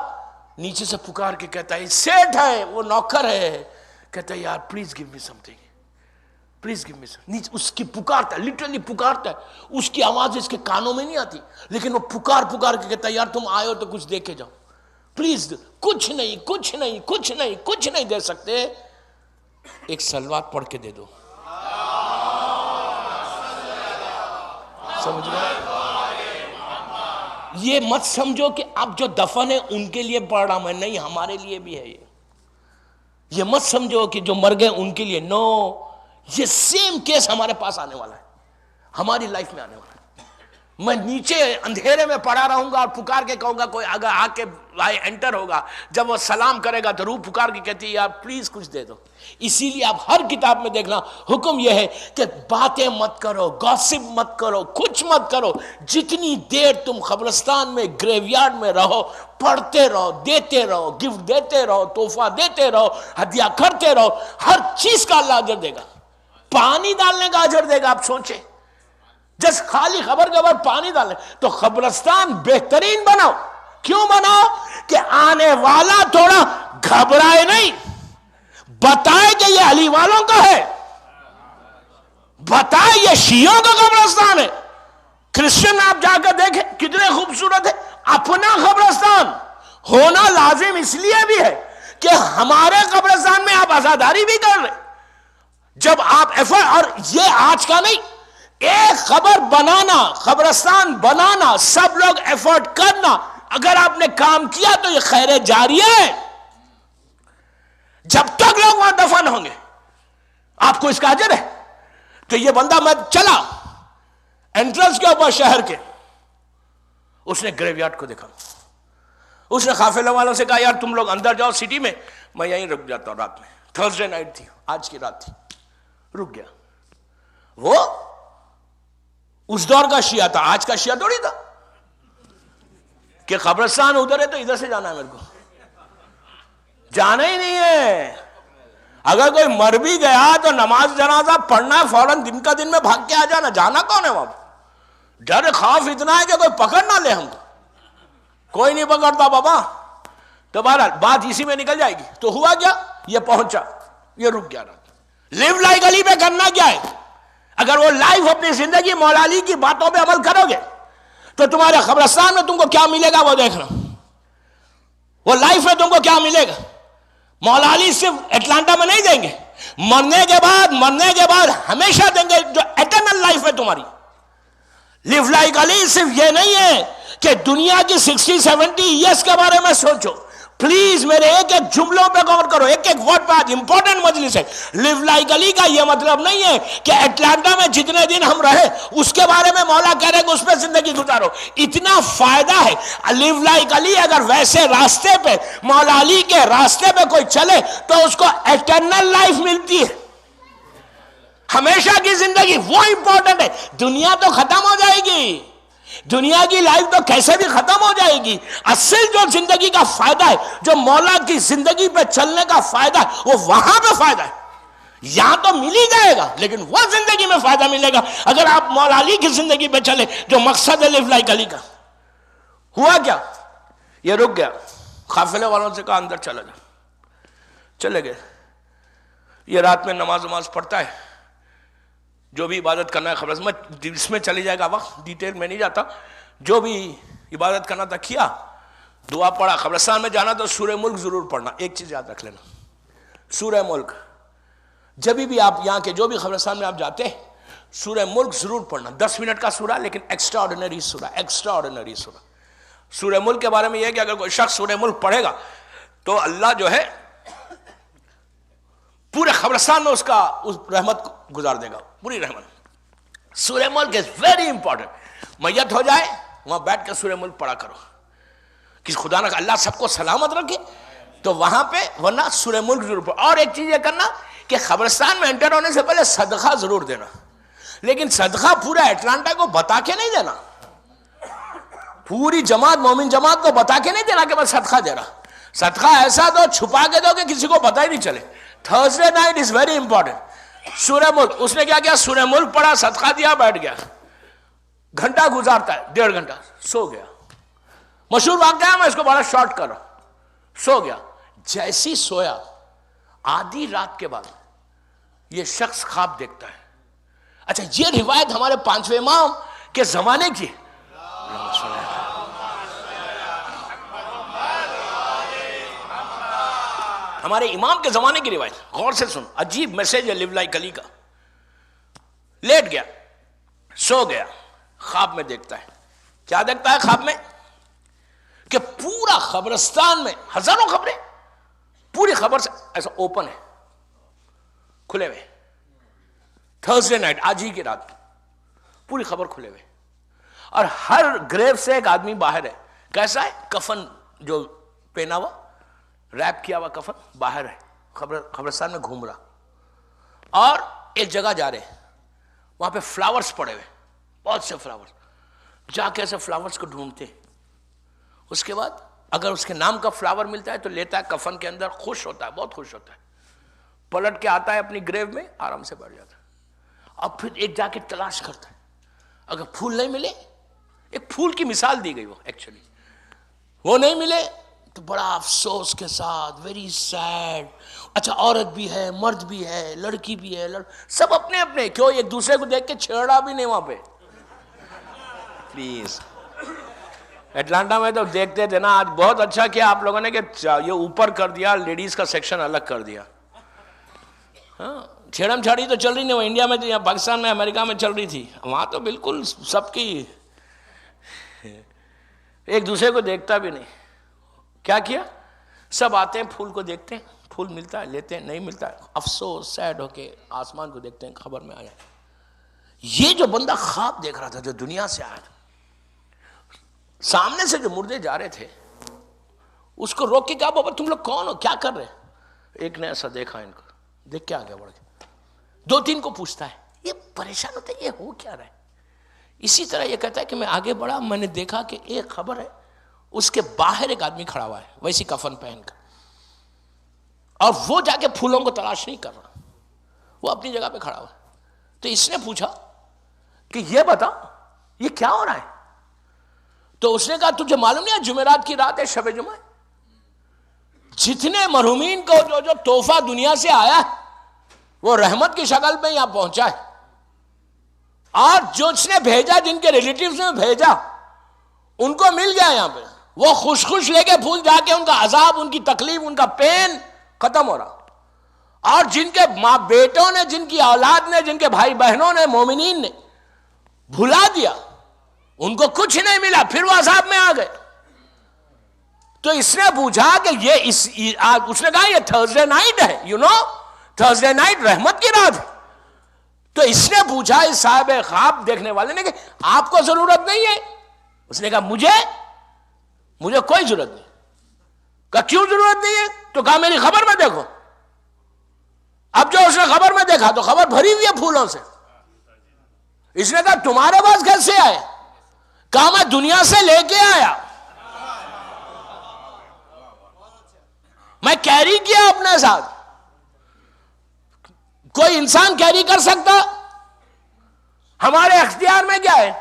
نیچے سے پکار کے کہتا ہے، سیٹ ہے، وہ نوکر ہے، کہتا ہے یار please give me something, please give me some. نیچے اس کی پکارتا ہے، لٹرلی پکارتا ہے. اس کی آواز اس کے کانوں میں نہیں آتی، لیکن وہ پکار کے کہتا ہے یار تم آئے ہو تو کچھ دے کے جاؤ پلیز. کچھ نہیں دے سکتے، ایک صلوات پڑھ کے دے دو. سمجھ گئے؟ یہ مت سمجھو کہ اب جو دفن ہے ان کے لیے پڑھ رہا میں، نہیں، ہمارے لیے بھی ہے. یہ مت سمجھو کہ جو مر گئے ان کے لیے، نو. یہ سیم کیس ہمارے پاس آنے والا ہے، ہماری لائف میں آنے والا ہے. میں نیچے اندھیرے میں پڑا رہوں گا اور پکار کے کہوں گا، کوئی اگر آ کے انٹر ہوگا، جب وہ سلام کرے گا تو روح پکار کے کہتی ہے یار پلیز کچھ دے دو. اسی لیے آپ ہر کتاب میں دیکھنا حکم یہ ہے کہ باتیں مت کرو، گاسپ مت کرو، کچھ مت کرو. جتنی دیر تم قبرستان میں، گریو یارڈ میں رہو، پڑھتے رہو، دیتے رہو، گفٹ دیتے رہو، تحفہ دیتے رہو، ہدیہ کرتے رہو. ہر چیز کا اللہ اجر دے گا. پانی ڈالنے کا اجر دے گا. آپ سوچیں جس خالی خبر کے اوپر پانی ڈالیں تو قبرستان بہترین بناؤ. کیوں بناؤ؟ کہ آنے والا تھوڑا گھبرائے نہیں، بتائے کہ یہ علی والوں کا ہے، بتائے یہ شیعوں کا قبرستان ہے. کرسچن آپ جا کر دیکھیں کتنے خوبصورت ہے. اپنا قبرستان ہونا لازم اس لیے بھی ہے کہ ہمارے قبرستان میں آپ عزاداری بھی کر رہے. جب آپ اور یہ آج کا نہیں، ایک قبر بنانا، قبرستان بنانا، سب لوگ ایفرٹ کرنا، اگر آپ نے کام کیا تو یہ خیر جاریہ ہے. جب تک لوگ وہاں دفن ہوں گے آپ کو اس کا اجر ہے. تو یہ بندہ میں چلا انٹرنس کے اوپر شہر کے، اس نے گریو یارڈ کو دیکھا. اس نے قافلے والوں سے کہا یار تم لوگ اندر جاؤ سٹی میں یہیں رک جاتا ہوں رات میں. تھرسڈے نائٹ تھی، آج کی رات تھی. رک گیا. وہ اس دور کا شیعہ تھا، آج کا شیعہ تھوڑی تھا کہ قبرستان ادھر ہے تو ادھر سے جانا ہے، میرے کو جانا ہی نہیں ہے. اگر کوئی مر بھی گیا تو نماز جنازہ پڑھنا فوراً دن کا دن میں بھاگ کے آ جانا. جانا کون ہے وہاں؟ ڈر خوف اتنا ہے کہ کوئی پکڑ نہ لے ہم کو. کوئی نہیں پکڑتا بابا. تو بہرحال بات اسی میں نکل جائے گی. تو ہوا کیا؟ یہ پہنچا، یہ رک گیا. لیو لائک علی پہ کرنا کیا ہے؟ اگر وہ لائف اپنی زندگی مولا علی کی باتوں پہ عمل کرو گے تو تمہارے قبرستان میں تم کو کیا ملے گا وہ دیکھنا. وہ لائف میں تم کو کیا ملے گا. مولا علی صرف اٹلانٹا میں نہیں دیں گے، مرنے کے بعد ہمیشہ دیں گے جو ایٹرنل لائف ہے تمہاری. لیو لائک علی صرف یہ نہیں ہے کہ دنیا کی 60-70 ایئرس کے بارے میں سوچو. پلیز میرے ایک ایک جملوں پہ غور کرو، ایک ایک ورڈ پہ. آج امپورٹنٹ مجلس ہے. لیو لائک علی کا یہ مطلب نہیں ہے کہ اٹلانٹا میں جتنے دن ہم رہے اس کے بارے میں مولا کہہ رہے کہ اس پہ زندگی گزارو. اتنا فائدہ ہے. لیو لائک علی اگر ویسے راستے پہ مولا علی کے راستے پہ کوئی چلے تو اس کو ایٹرنل لائف ملتی ہے، ہمیشہ کی زندگی. وہ امپورٹنٹ ہے. دنیا تو ختم ہو جائے گی، دنیا کی لائف تو کیسے بھی ختم ہو جائے گی. اصل جو زندگی کا فائدہ ہے، جو مولا کی زندگی پہ چلنے کا فائدہ ہے، وہ وہاں پہ فائدہ ہے. یہاں تو مل ہی جائے گا لیکن وہ زندگی میں فائدہ ملے گا اگر آپ مولا علی کی زندگی پہ چلے جو مقصد ہے لیو لائک علی کا. ہوا کیا؟ یہ رک گیا. قافلے والوں سے کہا اندر چلا جا. چلے گئے. یہ رات میں نماز پڑھتا ہے، جو بھی عبادت کرنا ہے خبر میں اس میں چلی جائے گا وقت، ڈیٹیل میں نہیں جاتا. جو بھی عبادت کرنا تھا کیا، دعا پڑھا. قبرستان میں جانا تو سورہ ملک ضرور پڑھنا. ایک چیز یاد رکھ لینا، سورہ ملک جب بھی آپ یہاں کے جو بھی قبرستان میں آپ جاتے ہیں سورہ ملک ضرور پڑھنا. 10 منٹ کا سورہ لیکن ایکسٹرا آرڈینری سورہ. سورہ ملک کے بارے میں یہ ہے کہ اگر کوئی شخص سورہ ملک پڑھے گا تو اللہ جو ہے پورے قبرستان میں اس رحمت گزار دے گا، پوری رحمت. سورہ ملک از ویری امپورٹنٹ. میت ہو جائے وہاں بیٹھ کر سورہ ملک پڑھا کرو کہ خدا نہ اللہ سب کو سلامت رکھے. تو وہاں پہ ورنہ سورہ ملک ضرور پڑھو. اور ایک چیز یہ کرنا کہ قبرستان میں انٹر ہونے سے پہلے صدقہ ضرور دینا، لیکن صدقہ پورا اٹلانٹا کو بتا کے نہیں دینا. پوری جماعت، مومن جماعت کو بتا کے نہیں دینا کہ میں صدقہ دے رہا. صدقہ ایسا دو، چھپا کے دو کہ کسی کو پتہ ہی نہیں چلے. Thursday night is very important. سورہ ملک اس نے کیا کیا؟ سورہ ملک پڑھا، صدقہ دیا، بیٹھ گیا. گھنٹہ گزارتا ہے، 1.5 گھنٹہ، سو گیا. مشہور واقعہ ہے، میں اس کو بڑا شارٹ کر رہا ہوں. سو گیا. جیسی سویا آدھی رات کے بعد یہ شخص خواب دیکھتا ہے. اچھا یہ روایت ہمارے 5ویں امام کے زمانے کی. ہمارے امام کے زمانے کی روایت، غور سے سن. عجیب میسج ہے لیو لائک علی کا. لیٹ گیا، سو گیا، خواب میں دیکھتا ہے. کیا دیکھتا ہے خواب میں؟ کہ پورا قبرستان میں ہزاروں خبریں، پوری خبر سے ایسا اوپن ہے، کھلے ہوئے. تھرسڈے نائٹ، آج ہی کی رات، پوری خبر کھلے ہوئے. اور ہر گریو سے ایک آدمی باہر ہے. کیسا ہے؟ کفن جو پہنا ہوا، ریپ کیا ہوا کفن باہر ہے، قبرستان میں گھوم رہا. اور ایک جگہ جا رہے ہیں، وہاں پہ فلاورز پڑے ہوئے، بہت سے فلاورز. جا کے ایسے فلاورز کو ڈھونڈتے. اس کے بعد اگر اس کے نام کا فلاور ملتا ہے تو لیتا ہے کفن کے اندر، خوش ہوتا ہے، بہت خوش ہوتا ہے. پلٹ کے آتا ہے اپنی گریو میں، آرام سے بیٹھ جاتا ہے. اب پھر ایک جا کے تلاش کرتا ہے. اگر پھول نہیں ملے، ایک پھول کی مثال دی گئی، وہ ایکچولی وہ نہیں ملے تو بڑا افسوس کے ساتھ، ویری سیڈ. اچھا عورت بھی ہے، مرد بھی ہے، لڑکی بھی ہے، سب اپنے اپنے، کیوں ایک دوسرے کو دیکھ کے چھیڑا بھی نہیں وہاں پہ. پلیز اٹلانٹا میں تو دیکھتے تھے نا. آج بہت اچھا کیا آپ لوگوں نے کہ یہ اوپر کر دیا، لیڈیز کا سیکشن الگ کر دیا. ہاں چھیڑم چھاڑی تو چل رہی نہیں، وہ انڈیا میں یا پاکستان میں امریکہ میں چل رہی تھی، وہاں تو بالکل سب کی ایک دوسرے کو دیکھتا بھی نہیں. کیا کیا؟ سب آتے ہیں پھول کو دیکھتے ہیں، پھول ملتا ہے لیتے ہیں، نہیں ملتا ہے افسوس سیڈ ہو کے آسمان کو دیکھتے ہیں، خبر میں آیا. یہ جو بندہ خواب دیکھ رہا تھا، جو دنیا سے آیا تھا، سامنے سے جو مردے جا رہے تھے اس کو روک کے کہا بابا تم لوگ کون ہو، کیا کر رہے؟ ایک نے ایسا دیکھا ان کو، دیکھ کے آگے بڑھ کے دو تین کو پوچھتا ہے، یہ پریشان ہوتا ہے یہ ہو کیا رہا ہے. اسی طرح یہ کہتا ہے کہ میں آگے بڑھا، میں نے دیکھا کہ ایک خبر ہے، اس کے باہر ایک آدمی کھڑا ہوا ہے ویسی کفن پہن کر، اور وہ جا کے پھولوں کو تلاش نہیں کر رہا، وہ اپنی جگہ پہ کھڑا ہوا ہے. تو اس نے پوچھا کہ یہ بتا یہ کیا ہو رہا ہے؟ تو اس نے کہا تجھے معلوم نہیں ہے جمعرات کی رات ہے، شب جمعہ، جتنے مرحومین کو جو تحفہ دنیا سے آیا ہے وہ رحمت کی شکل میں یہاں پہنچا ہے، اور جو اس نے بھیجا، جن کے ریلیٹیوز نے بھیجا، ان کو مل گیا یہاں پہ. وہ خوش خوش لے کے پھول جا کے ان کا عذاب، ان کی تکلیف، ان کا پین ختم ہو رہا. اور جن کے ماں بیٹوں نے، جن کی اولاد نے، جن کے بھائی بہنوں نے، مومنین نے بھلا دیا، ان کو کچھ نہیں ملا، پھر وہ عذاب میں آ گئے. تو اس نے پوچھا کہ اس نے کہا یہ تھرسڈے نائٹ ہے، تھرسڈے نائٹ رحمت کی رات ہے. تو اس نے پوچھا اس صاحب خواب دیکھنے والے نے کہ آپ کو ضرورت نہیں ہے؟ اس نے کہا مجھے کوئی ضرورت نہیں. کہا کیوں ضرورت نہیں ہے؟ تو کہا میری خبر میں دیکھو. اب جو اس نے خبر میں دیکھا تو خبر بھری ہوئی ہے پھولوں سے. اس نے کہا تمہارے پاس کیسے آئے؟ کہا میں دنیا سے لے کے آیا، میں کیری کیا اپنے ساتھ. کوئی انسان کیری کر سکتا؟ ہمارے اختیار میں کیا ہے؟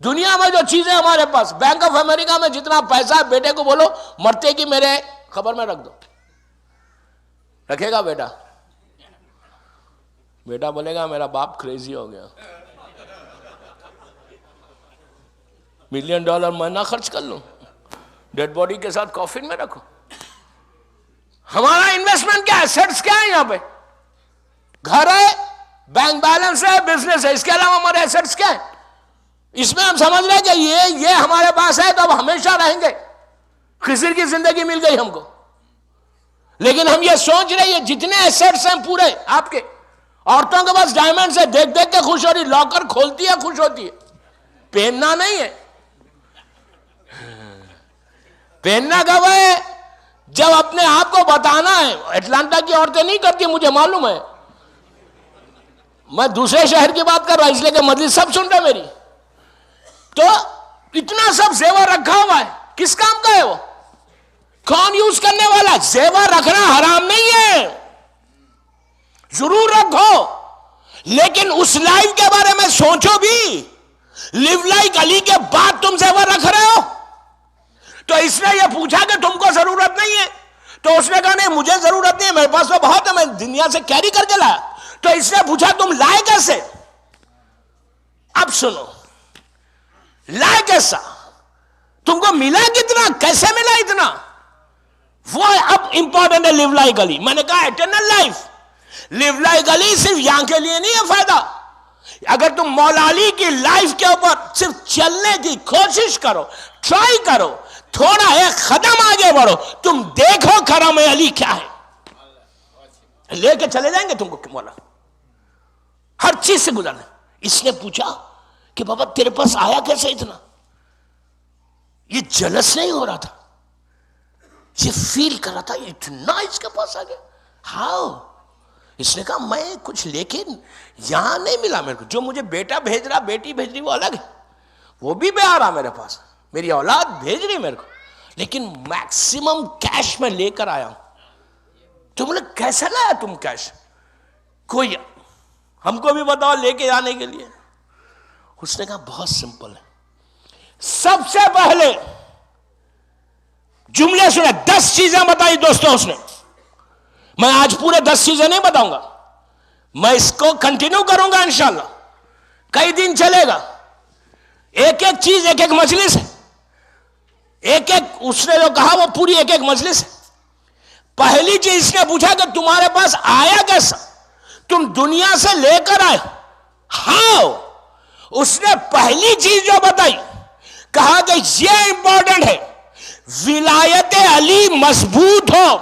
دنیا میں جو چیزیں ہمارے پاس، بینک آف امریکہ میں جتنا پیسہ، بیٹے کو بولو مرتے کی میرے خبر میں رکھ دو، رکھے گا بیٹا؟ بیٹا بولے گا میرا باپ کریزی ہو گیا، $1,000,000 میں نہ خرچ کر لوں، ڈیڈ باڈی کے ساتھ کافن میں رکھو. ہمارا انویسٹمنٹ کیا ہے؟ ایسٹس کیا ہے یہاں پہ؟ گھر ہے، بینک بیلنس ہے، بزنس ہے. اس کے علاوہ ہمارے ایسٹس کیا ہے؟ اس میں ہم سمجھ رہے ہیں کہ یہ ہمارے پاس ہے تو اب ہمیشہ رہیں گے، خضر کی زندگی مل گئی ہم کو. لیکن ہم یہ سوچ رہے ہیں جتنے ایسٹس ہیں پورے آپ کے، عورتوں کے پاس ڈائمنڈز ہے، دیکھ دیکھ کے خوش ہو رہی، لاکر کھولتی ہے خوش ہوتی ہے. پہننا نہیں ہے. پہننا کب ہے؟ جب اپنے آپ کو بتانا ہے. اٹلانٹا کی عورتیں نہیں کرتی، مجھے معلوم ہے، میں دوسرے شہر کی بات کر رہا اس لیے کہ مجلس سب سن رہے میری. تو اتنا سب زیور رکھا ہوا ہے، کس کام کا ہے وہ؟ کون یوز کرنے والا؟ زیور رکھنا حرام نہیں ہے، ضرور رکھو، لیکن اس لائف کے بارے میں سوچو بھی. لیو لائک علی کے بعد تم زیور رکھ رہے ہو. تو اس نے یہ پوچھا کہ تم کو ضرورت نہیں ہے؟ تو اس نے کہا نہیں مجھے ضرورت نہیں ہے، میرے پاس تو بہت ہے، میں دنیا سے کیری کر کے لایا. تو اس نے پوچھا تم لائے کیسے؟ اب سنو، لائے کیسا؟ تم کو ملا کتنا؟ کیسے ملا اتنا؟ وہ اب امپورٹنٹ ہے. لیو لائک علی، میں نے کہا ایٹرنل لائف. لیو لائک علی صرف یہاں کے لیے نہیں ہے فائدہ. اگر تم مولا علی کی لائف کے اوپر صرف چلنے کی کوشش کرو، ٹرائی کرو، تھوڑا ایک قدم آگے بڑھو، تم دیکھو کرم علی کیا ہے، لے کے چلے جائیں گے تم کو مولا. ہر چیز سے گزرنا. اس نے پوچھا کہ بابا تیرے پاس آیا کیسے اتنا؟ یہ جلس نہیں ہو رہا تھا، یہ فیل کر رہا تھا اتنا اس کے پاس آ گیا. ہاؤ؟ اس نے کہا میں کچھ لے کے یہاں نہیں ملا میرے کو، جو مجھے بیٹا بھیج رہا، بیٹی بھیج رہی، وہ الگ ہے، وہ بھی بے آ رہا میرے پاس، میری اولاد بھیج رہی میرے کو، لیکن میکسیمم کیش میں لے کر آیا ہوں. تم نے کیسے لایا تم کیش؟ کوئی ہم کو بھی بتاؤ لے کے آنے کے لیے. اس نے کہا بہت سمپل ہے. سب سے پہلے جملے سنے, 10 چیزیں بتائی دوستوں اس نے. میں آج پورے 10 چیزیں نہیں بتاؤں گا, میں اس کو کنٹینیو کروں گا انشاءاللہ, کئی دن چلے گا. ایک ایک چیز ایک ایک مجلس ہے, ایک ایک اس نے جو کہا وہ پوری ایک ایک مجلس ہے. پہلی چیز اس نے پوچھا کہ تمہارے پاس آیا کیسا, تم دنیا سے لے کر آئے ہاؤ. اس نے پہلی چیز جو بتائی, کہا کہ یہ امپورٹنٹ ہے, ولایت علی مضبوط ہو,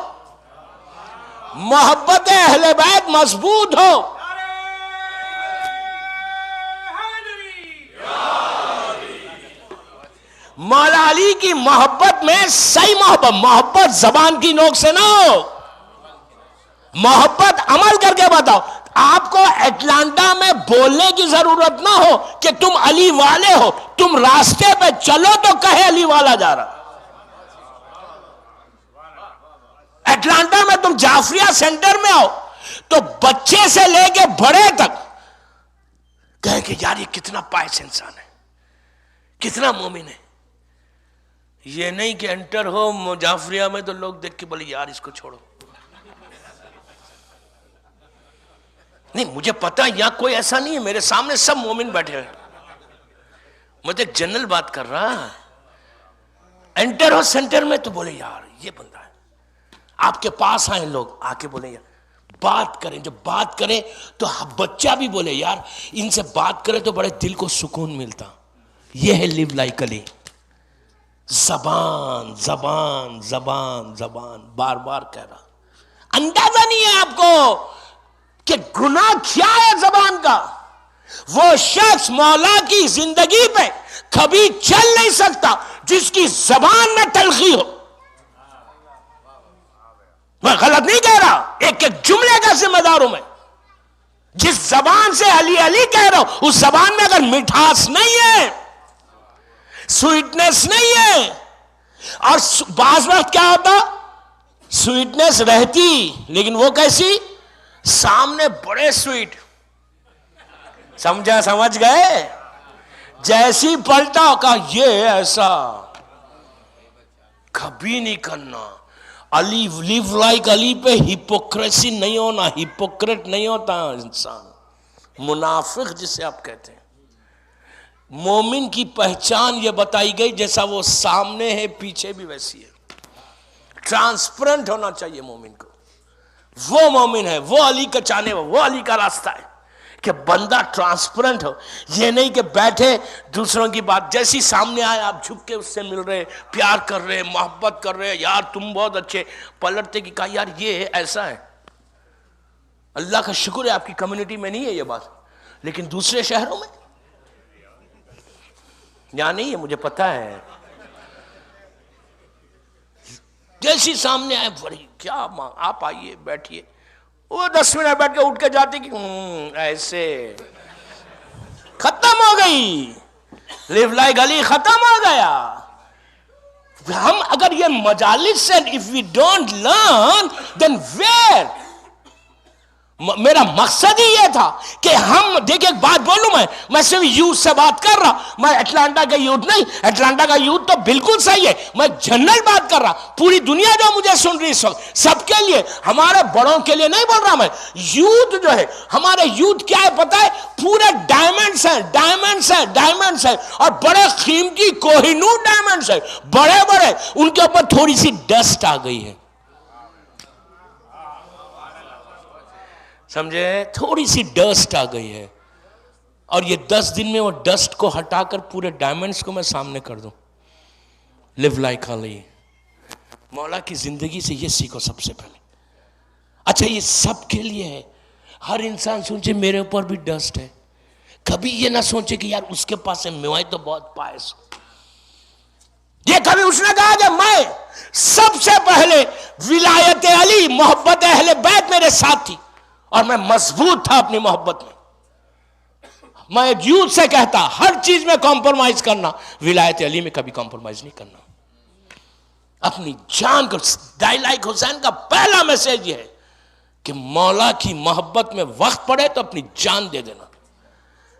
محبت اہل بیت مضبوط ہو. مولا علی کی محبت میں صحیح محبت زبان کی نوک سے نہ ہو, محبت عمل کر کے بتاؤ. آپ کو اٹلانٹا میں بولنے کی ضرورت نہ ہو کہ تم علی والے ہو, تم راستے پہ چلو تو کہے علی والا جا رہا. اٹلانٹا میں تم جعفریہ سینٹر میں ہو تو بچے سے لے کے بڑے تک کہے کہ یار یہ کتنا پائس انسان ہے, کتنا مومن ہے. یہ نہیں کہ انٹر ہو جعفریہ میں تو لوگ دیکھ کے بولے یار اس کو چھوڑو. نہیں, مجھے پتا یہاں کوئی ایسا نہیں ہے, میرے سامنے سب مومن بیٹھے ہیں. میں تو ایک جنرل بات کر رہا. انٹر ہو سینٹر میں تو بولے یار یہ بندہ ہے. آپ کے پاس آئے لوگ آ کے بولے یار بات کریں, جب بات کریں تو بچہ بھی بولے یار ان سے بات کرے تو بڑے دل کو سکون ملتا. یہ ہے لیو لائک علی. زبان زبان زبان زبان بار بار کہہ رہا. اندازہ نہیں ہے آپ کو کہ گناہ کیا ہے زبان کا. وہ شخص مولا کی زندگی پہ کبھی چل نہیں سکتا جس کی زبان میں تلخی ہو. میں غلط نہیں کہہ رہا, ایک ایک جملے کا ذمہ دار ہوں میں. جس زبان سے علی علی کہہ رہا ہوں اس زبان میں اگر مٹھاس نہیں ہے, سویٹنس نہیں ہے, اور بعض وقت کیا ہوتا سویٹنس رہتی لیکن وہ کیسی, سامنے بڑے سویٹ, سمجھ گئے, جیسی پلٹا کہا یہ ایسا کبھی نہیں کرنا. علی لیو لائک علی پہ ہپوکریسی نہیں ہونا, ہپوکریٹ نہیں ہوتا انسان, منافق جسے آپ کہتے ہیں. مومن کی پہچان یہ بتائی گئی جیسا وہ سامنے ہے پیچھے بھی ویسی ہے. ٹرانسپرنٹ ہونا چاہیے مومن کو. وہ مومن ہے, وہ علی کا چاہنے, وہ علی کا راستہ ہے کہ بندہ ٹرانسپرنٹ ہو. یہ نہیں کہ بیٹھے دوسروں کی بات جیسی سامنے آئے آپ جھک کے اس سے مل رہے, پیار کر رہے, محبت کر رہے, یار تم بہت اچھے, پلٹتے کی کہا یار یہ ایسا ہے. اللہ کا شکر ہے آپ کی کمیونٹی میں نہیں ہے یہ بات, لیکن دوسرے شہروں میں یہاں نہیں ہے, مجھے پتا ہے. جیسی سامنے آئے بڑی کیا آپ آئیے بیٹھیے, وہ 10 منٹ بیٹھ کے اٹھ کے جاتے کہ ایسے ختم ہو گئی. لیو لائک علی ختم ہو گیا. ہم اگر یہ مجالس سے if we don't learn then where. میرا مقصد ہی یہ تھا کہ ہم دیکھیں, ایک بات بولوں میں صرف یوتھ سے بات کر رہا, میں اٹلانٹا کا یوتھ نہیں, اٹلانٹا کا یوتھ تو بالکل صحیح ہے, میں جنرل بات کر رہا. پوری دنیا جو مجھے سن رہی اس وقت سب کے لیے, ہمارے بڑوں کے لیے نہیں بول رہا میں. یوتھ جو ہے ہمارے یوتھ کیا ہے پتہ ہے, پورے ڈائمنڈس ہیں, ڈائمنڈس ہیں, ڈائمنڈس ہیں, اور بڑے قیمتی کوہ نور ڈائمنڈس ہیں, بڑے بڑے, ان کے اوپر تھوڑی سی ڈسٹ آ گئی ہے. سمجھے, تھوڑی سی ڈسٹ آ گئی ہے, اور یہ 10 دن میں وہ ڈسٹ کو ہٹا کر پورے ڈائمنڈز کو میں سامنے کر دوں. لیو لائک علی. مولا کی زندگی سے یہ سیکھو سب سے پہلے. اچھا یہ سب کے لیے ہے, ہر انسان سوچے میرے اوپر بھی ڈسٹ ہے. کبھی یہ نہ سوچے کہ یار اس کے پاس ہے, میں تو بہت پائس ہوں. یہ کبھی اس نے کہا کہ میں سب سے پہلے ولایت علی, محبت اہل بیت میرے ساتھ تھی اور میں مضبوط تھا اپنی محبت میں. میں یوتھ سے کہتا ہر چیز میں کمپرومائز کرنا, ولایت علی میں کبھی کمپرومائز نہیں کرنا. اپنی جان کو, لائک حسین کا پہلا میسج یہ ہے کہ مولا کی محبت میں وقت پڑے تو اپنی جان دے دینا.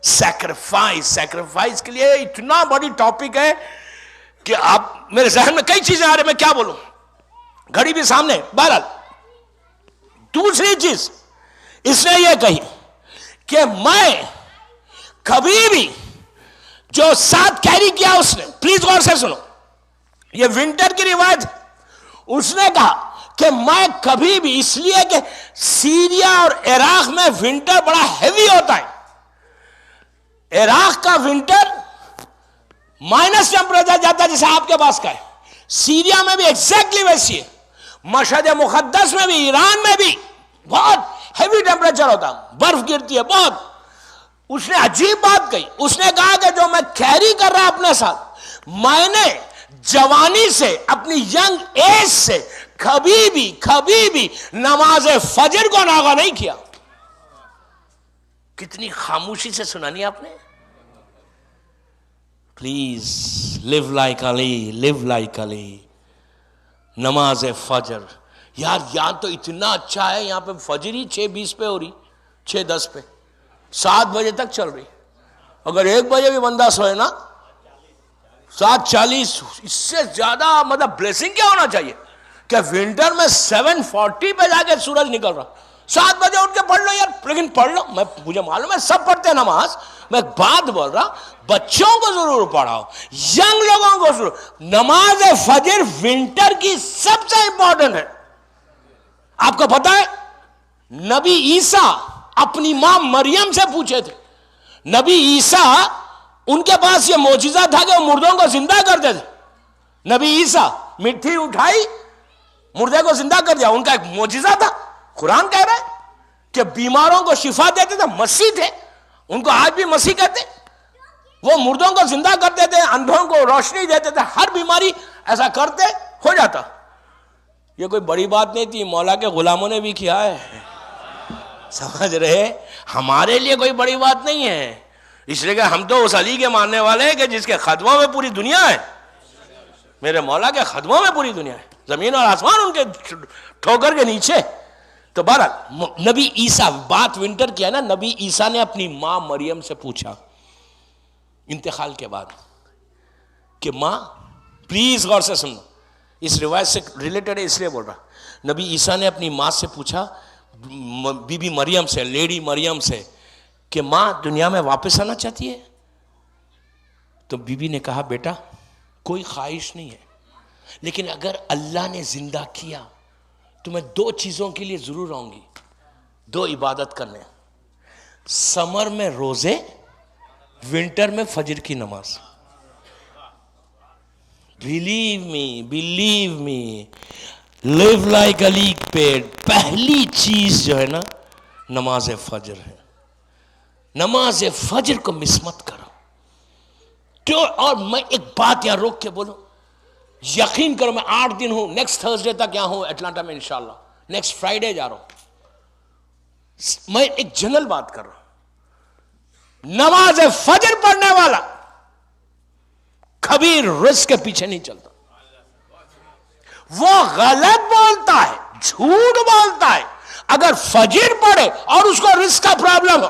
سیکریفائس کے لیے اتنا بڑی ٹاپک ہے کہ آپ میرے ذہن میں کئی چیزیں آ رہی، میں کیا بولوں، گھڑی بھی سامنے. بہرحال دوسری چیز اس نے یہ کہی کہ میں کبھی بھی جو ساتھ کیری کیا اس نے، پلیز غور سے سنو، یہ ونٹر کی روایت، اس نے کہا کہ میں کبھی بھی، اس لیے کہ سیریا اور عراق میں ونٹر بڑا ہیوی ہوتا ہے. عراق کا ونٹر مائنس ٹیمپریچر جاتا ہے جیسے آپ کے پاس کا ہے. سیریا میں بھی ایگزیکٹلی ویسی ہے. مشہد مقدس میں بھی، ایران میں بھی بہت ہیوی ٹیمپریچر ہوتا، برف گرتی ہے بہت. اس نے عجیب بات کہی، اس نے کہا کہ جو میں کیری کر رہا اپنے ساتھ، میں نے جوانی سے، اپنی ینگ ایج سے کبھی بھی نماز فجر کو ناغہ نہیں کیا. کتنی خاموشی سے سنانی آپ نے. Please live like Ali, live like Ali. نماز فجر، یار یہاں تو اتنا اچھا ہے، یہاں پہ فجر ہی 6:20 پہ ہو رہی، 6:10 پہ، 7 بجے تک چل رہی. اگر 1 بجے بھی بندہ سوئے نا، 7:40، اس سے زیادہ مطلب بلیسنگ کیا ہونا چاہیے کہ ونٹر میں 7:40 پہ جا کے سورج نکل رہا. 7 بجے اٹھ کے پڑھ لو یار، لیکن پڑھ لو. مجھے معلوم ہے سب پڑھتے ہیں نماز، میں ایک بات بول رہا، بچوں کو ضرور پڑھاؤ، ینگ لوگوں کو ضرور. نماز فجر ونٹر کی سب سے امپورٹنٹ ہے. آپ کو پتا ہے نبی عیسیٰ اپنی ماں مریم سے پوچھے تھے. نبی عیسیٰ، ان کے پاس یہ معجزہ تھا کہ وہ مردوں کو زندہ کرتے تھے. نبی عیسیٰ مٹی اٹھائی، مردے کو زندہ کر دیا، ان کا ایک معجزہ تھا. قرآن کہہ رہا ہے کہ بیماروں کو شفا دیتے تھے، مسیح تھے، ان کو آج بھی مسیح کہتے. وہ مردوں کو زندہ کرتے تھے، اندھوں کو روشنی دیتے تھے، ہر بیماری ایسا کرتے ہو جاتا. یہ کوئی بڑی بات نہیں تھی، مولا کے غلاموں نے بھی کیا ہے. سمجھ رہے، ہمارے لیے کوئی بڑی بات نہیں ہے، اس لیے کہ ہم تو اس علی کے ماننے والے ہیں کہ جس کے خدموں میں پوری دنیا ہے. میرے مولا کے خدموں میں پوری دنیا ہے، زمین اور آسمان ان کے ٹھوکر کے نیچے. تو بہرحال نبی عیسیٰ، بات ونٹر کی ہے نا، نبی عیسیٰ نے اپنی ماں مریم سے پوچھا انتقال کے بعد کہ ماں، پلیز غور سے سنو، اس روایت سے ریلیٹڈ ہے اس لیے بول رہا. نبی عیسیٰ نے اپنی ماں سے پوچھا، بی بی مریم سے، لیڈی مریم سے، کہ ماں دنیا میں واپس آنا چاہتی ہے؟ تو بی بی نے کہا بیٹا کوئی خواہش نہیں ہے، لیکن اگر اللہ نے زندہ کیا تو میں 2 چیزوں کے لیے ضرور آؤں گی، 2 عبادت کرنے، سمر میں روزے، ونٹر میں فجر کی نماز. بلیو می لیو لائک علی پہ پہلی چیز جو ہے نا نماز فجر ہے. نماز فجر کو مس مت کرو. اور میں ایک بات یہاں روک کے بولوں، یقین کرو میں 8 دن ہوں، نیکسٹ تھرسڈے تک یہاں ہوں اٹلانٹا میں انشاءاللہ، نیکسٹ فرائیڈے جا رہا ہوں. میں ایک جنرل بات کر رہا ہوں، نماز فجر پڑھنے والا کبھی رزق کے پیچھے نہیں چلتا. وہ غلط بولتا ہے، جھوٹ بولتا ہے اگر فجر پڑھے اور اس کو رزق کا پرابلم ہو.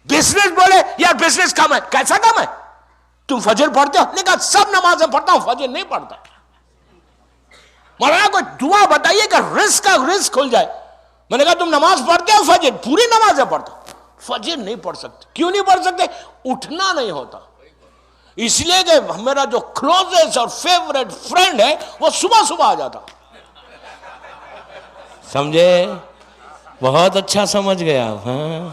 بزنس بولے یار بزنس کم ہے، کیسا کم ہے؟ تم فجر پڑھتے ہو؟ نے کہا سب نمازیں پڑھتا ہوں، فجر نہیں پڑھتا. مولانا کوئی دعا بتائیے کہ رزق کا رزق کھل جائے. میں نے کہا تم نماز پڑھتے ہو؟ فجر پوری نمازیں پڑھتا ہوں. فجر نہیں پڑھ سکتے. کیوں نہیں پڑھ سکتے؟ اٹھنا نہیں ہوتا. اس لیے کہ میرا جو کلوزسٹ اور فیوریٹ فرینڈ ہے وہ صبح صبح آ جاتا. سمجھے؟ بہت اچھا سمجھ گیا. ہاں،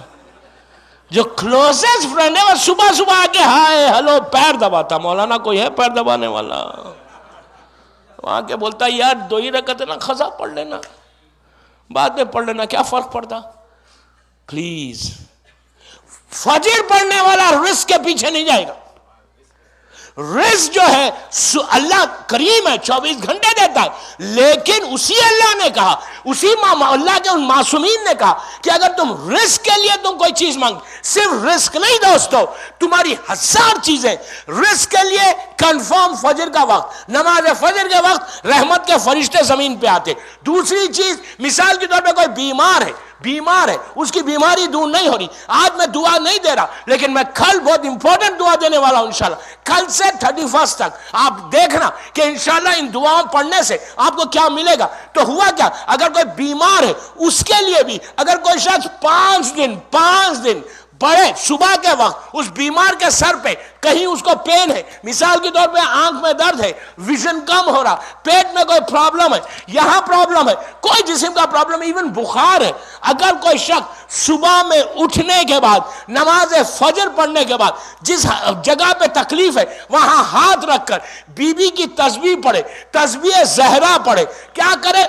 جو کلوزسٹ فرینڈ ہے وہ صبح صبح آ کے ہائے ہلو پیر دباتا. مولانا کوئی ہے پیر دبانے والا؟ وہاں کے بولتا یار 2 ہی رکعت ہے نا، قضا پڑھ لینا، بعد میں پڑھ لینا، کیا فرق پڑتا. پلیز، فجر پڑھنے والا رزق کے پیچھے نہیں جائے گا. رزق جو ہے اللہ کریم ہے، 24 گھنٹے دیتا ہے، لیکن اسی اللہ نے کہا، اسی اللہ کے ان معصومین نے کہا کہ اگر تم رزق کے لیے تم کوئی چیز مانگ، صرف رزق نہیں دوستو، تمہاری 1000 چیزیں. رزق کے لیے کنفرم فجر کا وقت، نماز فجر کے وقت رحمت کے فرشتے زمین پہ آتے. دوسری چیز، مثال کے طور پہ کوئی بیمار ہے، بیمار ہے, اس کی بیماری دور نہیں ہو رہی. آج میں دعا نہیں دے رہا, لیکن میں کل بہت امپورٹنٹ دعا دینے والا ہوں انشاءاللہ. کل سے 31 تک آپ دیکھنا کہ انشاءاللہ ان دعاؤں پڑھنے سے آپ کو کیا ملے گا. تو ہوا کیا, اگر کوئی بیمار ہے اس کے لیے بھی, اگر کوئی شخص 5 دن بڑے صبح کے وقت اس بیمار کے سر پہ کہیں اس کو پین ہے, مثال کے طور پہ آنکھ میں درد ہے, ویژن کم ہو رہا, پیٹ میں کوئی پرابلم ہے, یہاں پرابلم ہے, کوئی جسم کا پرابلم, ایون بخار ہے, اگر کوئی شخص صبح میں اٹھنے کے بعد نماز فجر پڑھنے کے بعد جس جگہ پہ تکلیف ہے وہاں ہاتھ رکھ کر بی بی کی تسبیح پڑھے, تسبیح زہرا پڑھے, کیا کرے,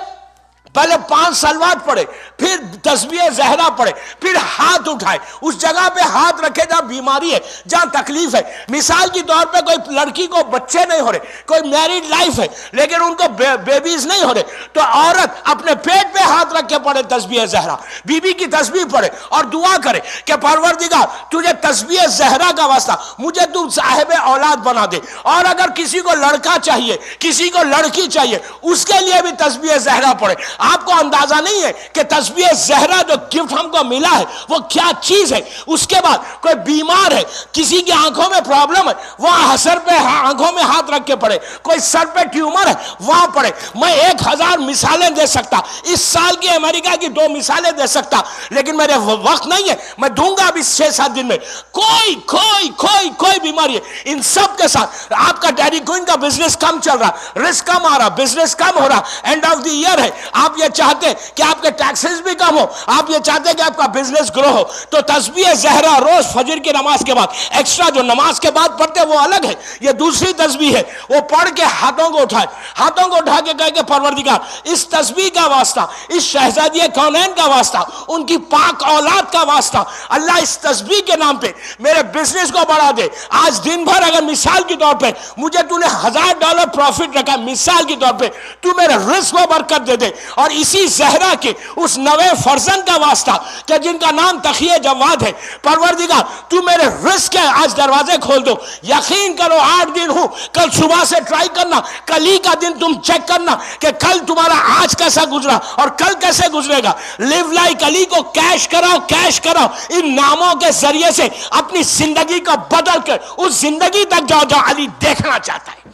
پہلے 5 صلوات پڑھے, پھر تسبیح زہرا پڑھے, پھر ہاتھ اٹھائے, اس جگہ پہ ہاتھ رکھے جہاں بیماری ہے, جہاں تکلیف ہے. مثال کی طور پہ کوئی لڑکی کو بچے نہیں ہو رہے, کوئی میریڈ لائف ہے لیکن ان کو بیبیز نہیں ہو رہے, تو عورت اپنے پیٹ پہ ہاتھ رکھ کے پڑھے تسبیح زہرا, بی بی کی تسبیح پڑھے اور دعا کرے کہ پروردگار تجھے تسبیح زہرا کا واسطہ مجھے تو صاحب اولاد بنا دے. اور اگر کسی کو لڑکا چاہیے, کسی کو لڑکی چاہیے, اس کے لیے بھی تسبیح زہرا پڑھے. آپ کو اندازہ نہیں ہے کہ تسبیح زہرا جو گفٹ ہم کو ملا ہے وہ کیا چیز ہے. اس کے بعد کوئی بیمار ہے, کسی کی آنکھوں میں پرابلم ہے, وہاں سر پہ آنکھوں میں ہاتھ رکھ کے پڑھے, کوئی سر پہ ٹیومر ہے وہاں پڑھے. میں 1000 مثالیں دے سکتا, اس سال کی امریکہ کی 2 مثالیں دے سکتا, لیکن میرے وقت نہیں ہے, میں دوں گا ابھی 6-7 دن میں. کوئی بیماری ہے, ان سب کے ساتھ آپ کا ڈیری کوئن کا بزنس کم چل رہا, رسک کم آ رہا, بزنس کم ہو رہا, اینڈ آف دی ایئر ہے, آپ یہ چاہتے ہیں کہ آپ کے ٹیکسز بھی کم ہو, آپ یہ چاہتے ہیں کہ آپ کا بزنس گرو ہو, تو تسبیح زہرا روز فجر کی نماز کے بعد, ایکسٹرا جو نماز کے بعد پڑھتے وہ الگ ہے, یہ دوسری تسبیح ہے, وہ پڑھ کے ہاتھوں کو اٹھا کے کہے کہ پروردگار اس تسبیح کا واسطہ, اس شہزادی کونین کا واسطہ, ان کی پاک اولاد کا واسطہ, اللہ اس تسبیح کے نام پہ میرے بزنس کو بڑھا دے. آج دن بھر اگر مثال کے طور پہ مجھے تو نے $1000 پروفٹ رکھا, مثال کے طور پہ تو میرے رزق کو برکت دے دے, اور اسی زہرا کے اس نوے فرزند کا واسطہ کہ جن کا نام تقی جواد ہے, پروردگار تو میرے رزق کے آج دروازے کھول دو. یقین کرو 8 دن ہوں, کل صبح سے ٹرائی کرنا, کل ہی کا دن تم چیک کرنا کہ کل تمہارا آج کیسا گزرا اور کل کیسے گزرے گا. لیو لائک علی کو کیش کراؤ, ان ناموں کے ذریعے سے اپنی زندگی کو بدل کر اس زندگی تک جاؤ جو علی دیکھنا چاہتا ہے.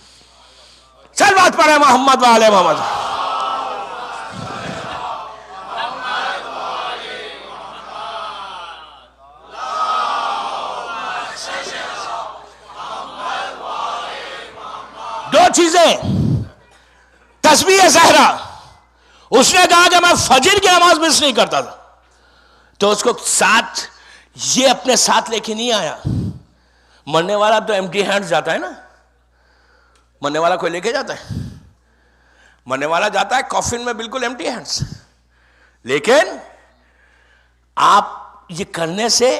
صلوات پڑھیں محمد و آل محمد. دو چیزیں, تسبیح زہرا, اس نے کہا کہ میں فجر کی نماز مس نہیں کرتا تھا, تو اس کو ساتھ یہ اپنے ساتھ لے کے نہیں آیا. مرنے والا تو ایمٹی ہینڈ جاتا ہے نا, مرنے والا کوئی لے کے جاتا ہے, مرنے والا جاتا ہے کافن میں بالکل ایمٹی ہینڈز. لیکن آپ یہ کرنے سے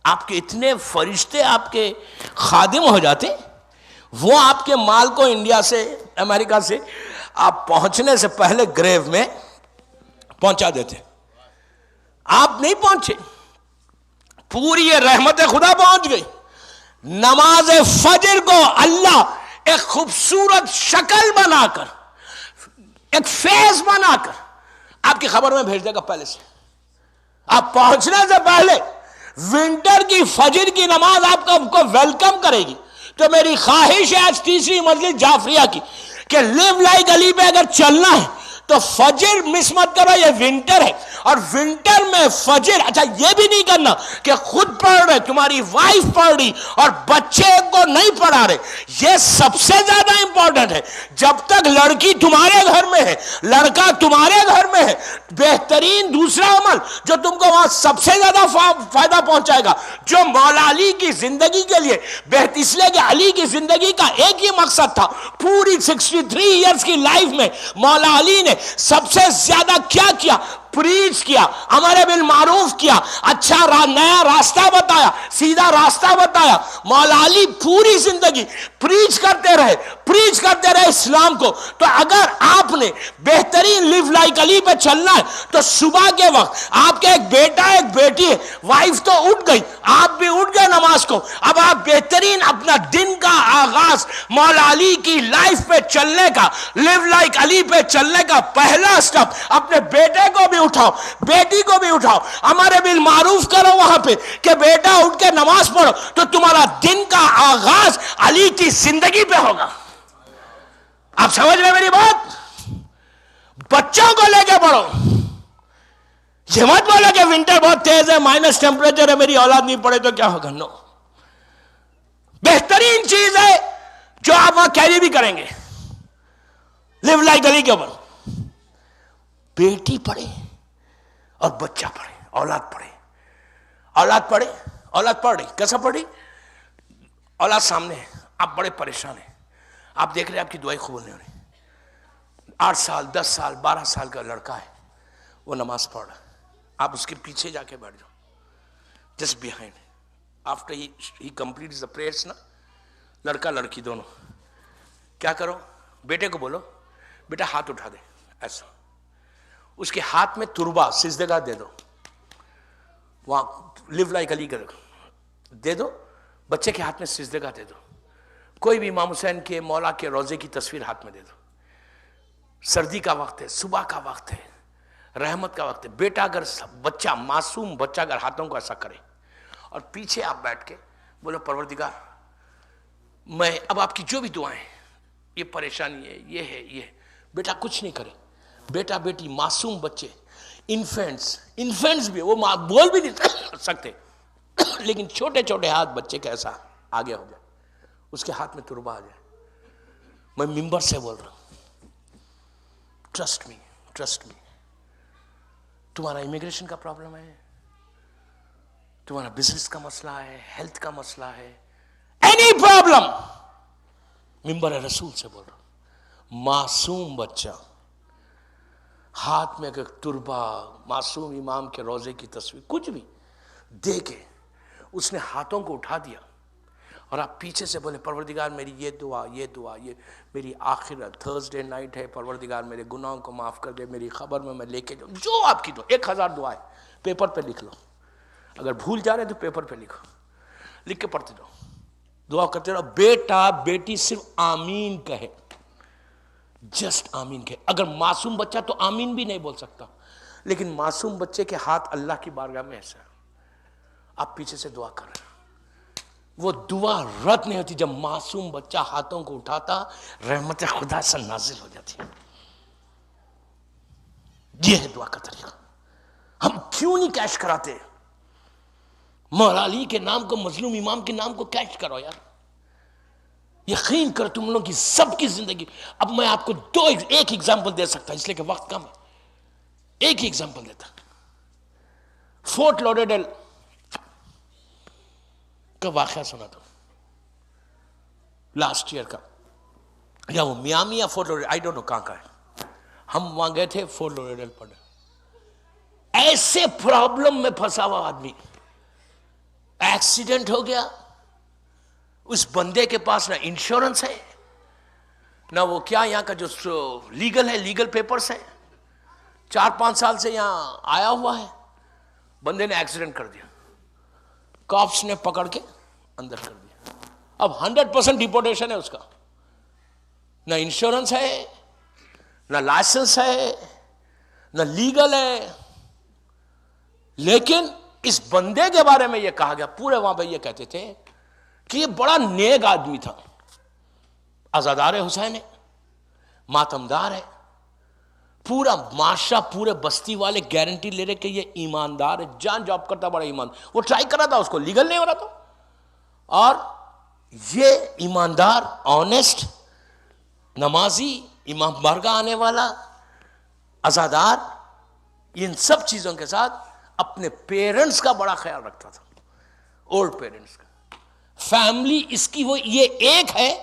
آپ کے اتنے فرشتے آپ کے خادم ہو جاتے, وہ آپ کے مال کو انڈیا سے, امریکہ سے آپ پہنچنے سے پہلے گریو میں پہنچا دیتے. آپ نہیں پہنچے, پوری یہ رحمت خدا پہنچ گئی. نماز فجر کو اللہ ایک خوبصورت شکل بنا کر, ایک فیس بنا کر آپ کی خبر میں بھیج دے گا. پہلے سے آپ پہنچنے سے پہلے ونٹر کی فجر کی نماز آپ کو ویلکم کرے گی. تو میری خواہش ہے آج تیسری مجلس جعفریہ کی کہ لیو لائک علی پہ اگر چلنا ہے تو فجر مس مت کرو, یہ ونٹر ہے, اور ونٹر میں فجر, اچھا یہ بھی نہیں کرنا کہ خود پڑھ رہے, تمہاری وائف پڑھ رہی اور بچے کو نہیں پڑھا رہے. یہ سب سے زیادہ امپورٹنٹ ہے. جب تک لڑکی تمہارے گھر میں ہے, لڑکا تمہارے گھر میں ہے, بہترین دوسرا عمل جو تم کو وہاں سب سے زیادہ فائدہ پہنچائے گا, جو مولا علی کی زندگی کے لیے اس لیے کہ علی کی زندگی کا ایک ہی مقصد تھا, پوری 63 ایئرز کی لائف میں مولا علی نے سب سے زیادہ کیا کیا, پریچ کیا, امر بالمعروف کیا, اچھا نیا راستہ بتایا, سیدھا راستہ بتایا. مولا علی پوری زندگی پریچ کرتے رہے اسلام کو. تو اگر آپ نے بہترین لیو لائک علی پہ چلنا ہے تو صبح کے وقت آپ کے ایک بیٹا ایک بیٹی ہے, وائف تو اٹھ گئی, آپ بھی اٹھ گئے نماز کو, اب آپ بہترین اپنا دن کا آغاز مولا علی کی لائف پہ چلنے کا, لیو لائک علی پہ چلنے کا پہلا سٹیپ اپنے بیٹے کو بھی اٹھاؤ, بیٹی کو بھی اٹھاؤ, ہمارے بل معروف کرو وہاں پہ کہ بیٹا اٹھ کے نماز پڑھو, تو تمہارا دن کا آغاز علی کی زندگی پہ ہوگا. آپ سمجھ رہے میری بات؟ بچوں کو لے کے پڑھو. یہ مت بولا کہ ونٹر بہت تیز ہے, مائنس ٹیمپریچر ہے, میری اولاد نہیں پڑھے تو کیا ہوگا. نو, بہترین چیز ہے جو آپ وہاں کیری بھی کریں گے, لیو لائک علی کے اوپر. بیٹی پڑھے اور بچہ پڑھے, اولاد پڑھے, اولاد پڑھے, اولاد پڑھ رہی, کیسا پڑھ رہی؟ اولاد سامنے ہے, آپ بڑے پریشان ہیں, آپ دیکھ رہے ہیں آپ کی دعائیں قبول نہیں ہو رہی. 8 سال 10 سال 12 سال کا لڑکا ہے, وہ نماز پڑھ رہا ہے, آپ اس کے پیچھے جا کے بیٹھ جاؤ, جسٹ بیہائنڈ. آفٹر ہی کمپلیٹس دا پریئرس نا, لڑکا لڑکی دونوں, کیا کرو, بیٹے کو بولو بیٹا ہاتھ اٹھا دے, ایسا اس کے ہاتھ میں تربا سجدگاہ دے دو, وہاں لیو لائک علی کا دے دو, بچے کے ہاتھ میں سجدگاہ دے دو, کوئی بھی امام حسین کے مولا کے روضے کی تصویر ہاتھ میں دے دو. سردی کا وقت ہے, صبح کا وقت ہے, رحمت کا وقت ہے. بیٹا اگر بچہ, معصوم بچہ اگر ہاتھوں کو ایسا کرے اور پیچھے آپ بیٹھ کے بولو پروردگار میں اب آپ کی جو بھی دعائیں, یہ پریشانی ہے, یہ ہے, یہ ہے, بیٹا کچھ نہیں کرے. بیٹا بیٹی معصوم بچے, انفینٹس بھی, وہ بول بھی نہیں سکتے, لیکن چھوٹے چھوٹے ہاتھ بچے کا ایسا آگے ہو جائے, اس کے ہاتھ میں تربا آ جائے. میں ممبر سے بول رہا ہوں, ٹرسٹ می, تمہارا امیگریشن کا پرابلم ہے, تمہارا بزنس کا مسئلہ ہے, ہیلتھ کا مسئلہ ہے, اینی پرابلم, ممبر رسول سے بول رہا ہوں. معصوم بچہ ہاتھ میں اگر تربا, معصوم امام کے روضے کی تصویر کچھ بھی دے کے اس نے ہاتھوں کو اٹھا دیا, اور آپ پیچھے سے بولے پروردگار میری یہ دعا, یہ میری آخر تھرسڈے نائٹ ہے, پروردگار میرے گناہوں کو معاف کر دے, میری خبر میں لے کے جاؤں, جو آپ کی دعا, 1000 دعائیں پیپر پہ لکھ لو, اگر بھول جا رہے تو پیپر پہ لکھو, لکھ کے پڑھتے جاؤ, دعا کرتے رہو. بیٹا بیٹی صرف آمین کہے, جسٹ آمین کہے. اگر معصوم بچہ تو آمین بھی نہیں بول سکتا, لیکن معصوم بچے کے ہاتھ اللہ کی بارگاہ میں ایسا, آپ پیچھے سے دعا کر رہے ہیں, وہ دعا رد نہیں ہوتی. جب معصوم بچہ ہاتھوں کو اٹھاتا, رحمت خدا سے نازل ہو جاتی. یہ ہے دعا کا طریقہ. ہم کیوں نہیں کیش کراتے؟ مولا علی کے نام کو, مظلوم امام کے نام کو کیش کرو یار. یقین کر تم لوگوں کی سب کی زندگی. اب میں آپ کو ایک ایگزامپل دے سکتا, اس لیے کہ وقت کم ہے, ایک ہی ایگزامپل دیتا. فورٹ لوڈرڈیل کا واقعہ سنا تھا لاسٹ ایئر کا, یا وہ میامی یا فورٹ لوڈرڈیل, آئی ڈونٹ نو کہاں کا ہے. ہم وہاں گئے تھے فورٹ لوڈرڈیل پڑھنے. ایسے پرابلم میں پھنسا ہوا آدمی, ایکسیڈنٹ ہو گیا, اس بندے کے پاس نہ انشورنس ہے, نہ وہ کیا یہاں کا جو لیگل ہے, لیگل پیپرز ہیں, 4-5 سال سے یہاں آیا ہوا ہے. بندے نے ایکسیڈنٹ کر دیا, کاپس نے پکڑ کے اندر کر دیا. اب 100% ڈیپورٹیشن ہے اس کا, نہ انشورنس ہے, نہ لائسنس ہے, نہ لیگل ہے. لیکن اس بندے کے بارے میں یہ کہا گیا, پورے وہاں پہ یہ کہتے تھے کہ یہ بڑا نیک آدمی تھا, عزادار حسین ہے, ماتمدار ہے. پورا معاشرہ, پورے بستی والے گارنٹی لے رہے کہ یہ ایماندار ہے, جان جاب کرتا, بڑا ایمان. وہ ٹرائی کر رہا تھا, اس کو لیگل نہیں ہو رہا تھا, اور یہ ایماندار, آنیسٹ, نمازی, امام بارگاہ آنے والا, عزادار, ان سب چیزوں کے ساتھ اپنے پیرنٹس کا بڑا خیال رکھتا تھا, اولڈ پیرنٹس کا. فیملی اس کی وہ یہ ایک ہے,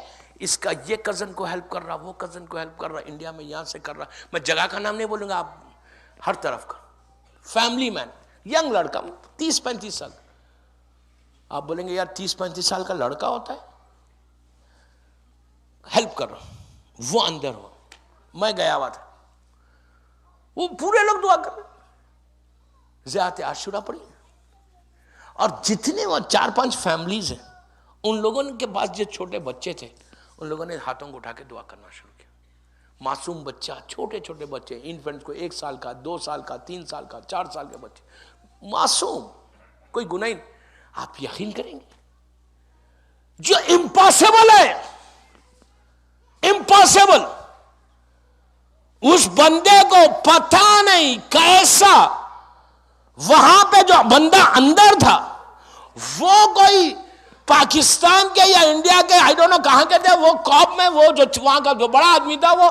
اس کا یہ کزن کو ہیلپ کر رہا, وہ کزن کو ہیلپ کر رہا, انڈیا میں یہاں سے کر رہا. میں جگہ کا نام نہیں بولوں گا, آپ ہر طرف کا فیملی مین, ینگ لڑکا, 30-35 سال. آپ بولیں گے یار 30-35 سال کا لڑکا ہوتا ہے, ہیلپ کر رہا. وہ اندر ہوا, میں گیا ہوا تھا, وہ پورے لوگ دعا کر رہے, زیادت عاشورہ پڑھی. اور جتنے وہ 4-5 فیملیز ہیں, ان لوگوں کے پاس جو چھوٹے بچے تھے, ان لوگوں نے ہاتھوں کو اٹھا کے دعا کرنا شروع کیا. معصوم بچہ، چھوٹے چھوٹے بچے، انفنٹ کو 1 سال کا، 2 سال کا، 3 سال کا، 4 سال کے بچے، معصوم، کوئی گناہ نہیں. آپ یقین کریں گے جو امپاسبل ہے، امپاسبل، اس بندے کو پتہ نہیں کیسا وہاں پہ جو بندہ اندر تھا وہ کوئی پاکستان کے یا انڈیا کے آئی ڈونٹ نو کہاں کے تھے، وہ قوم میں وہ جو وہاں کا جو بڑا آدمی تھا وہ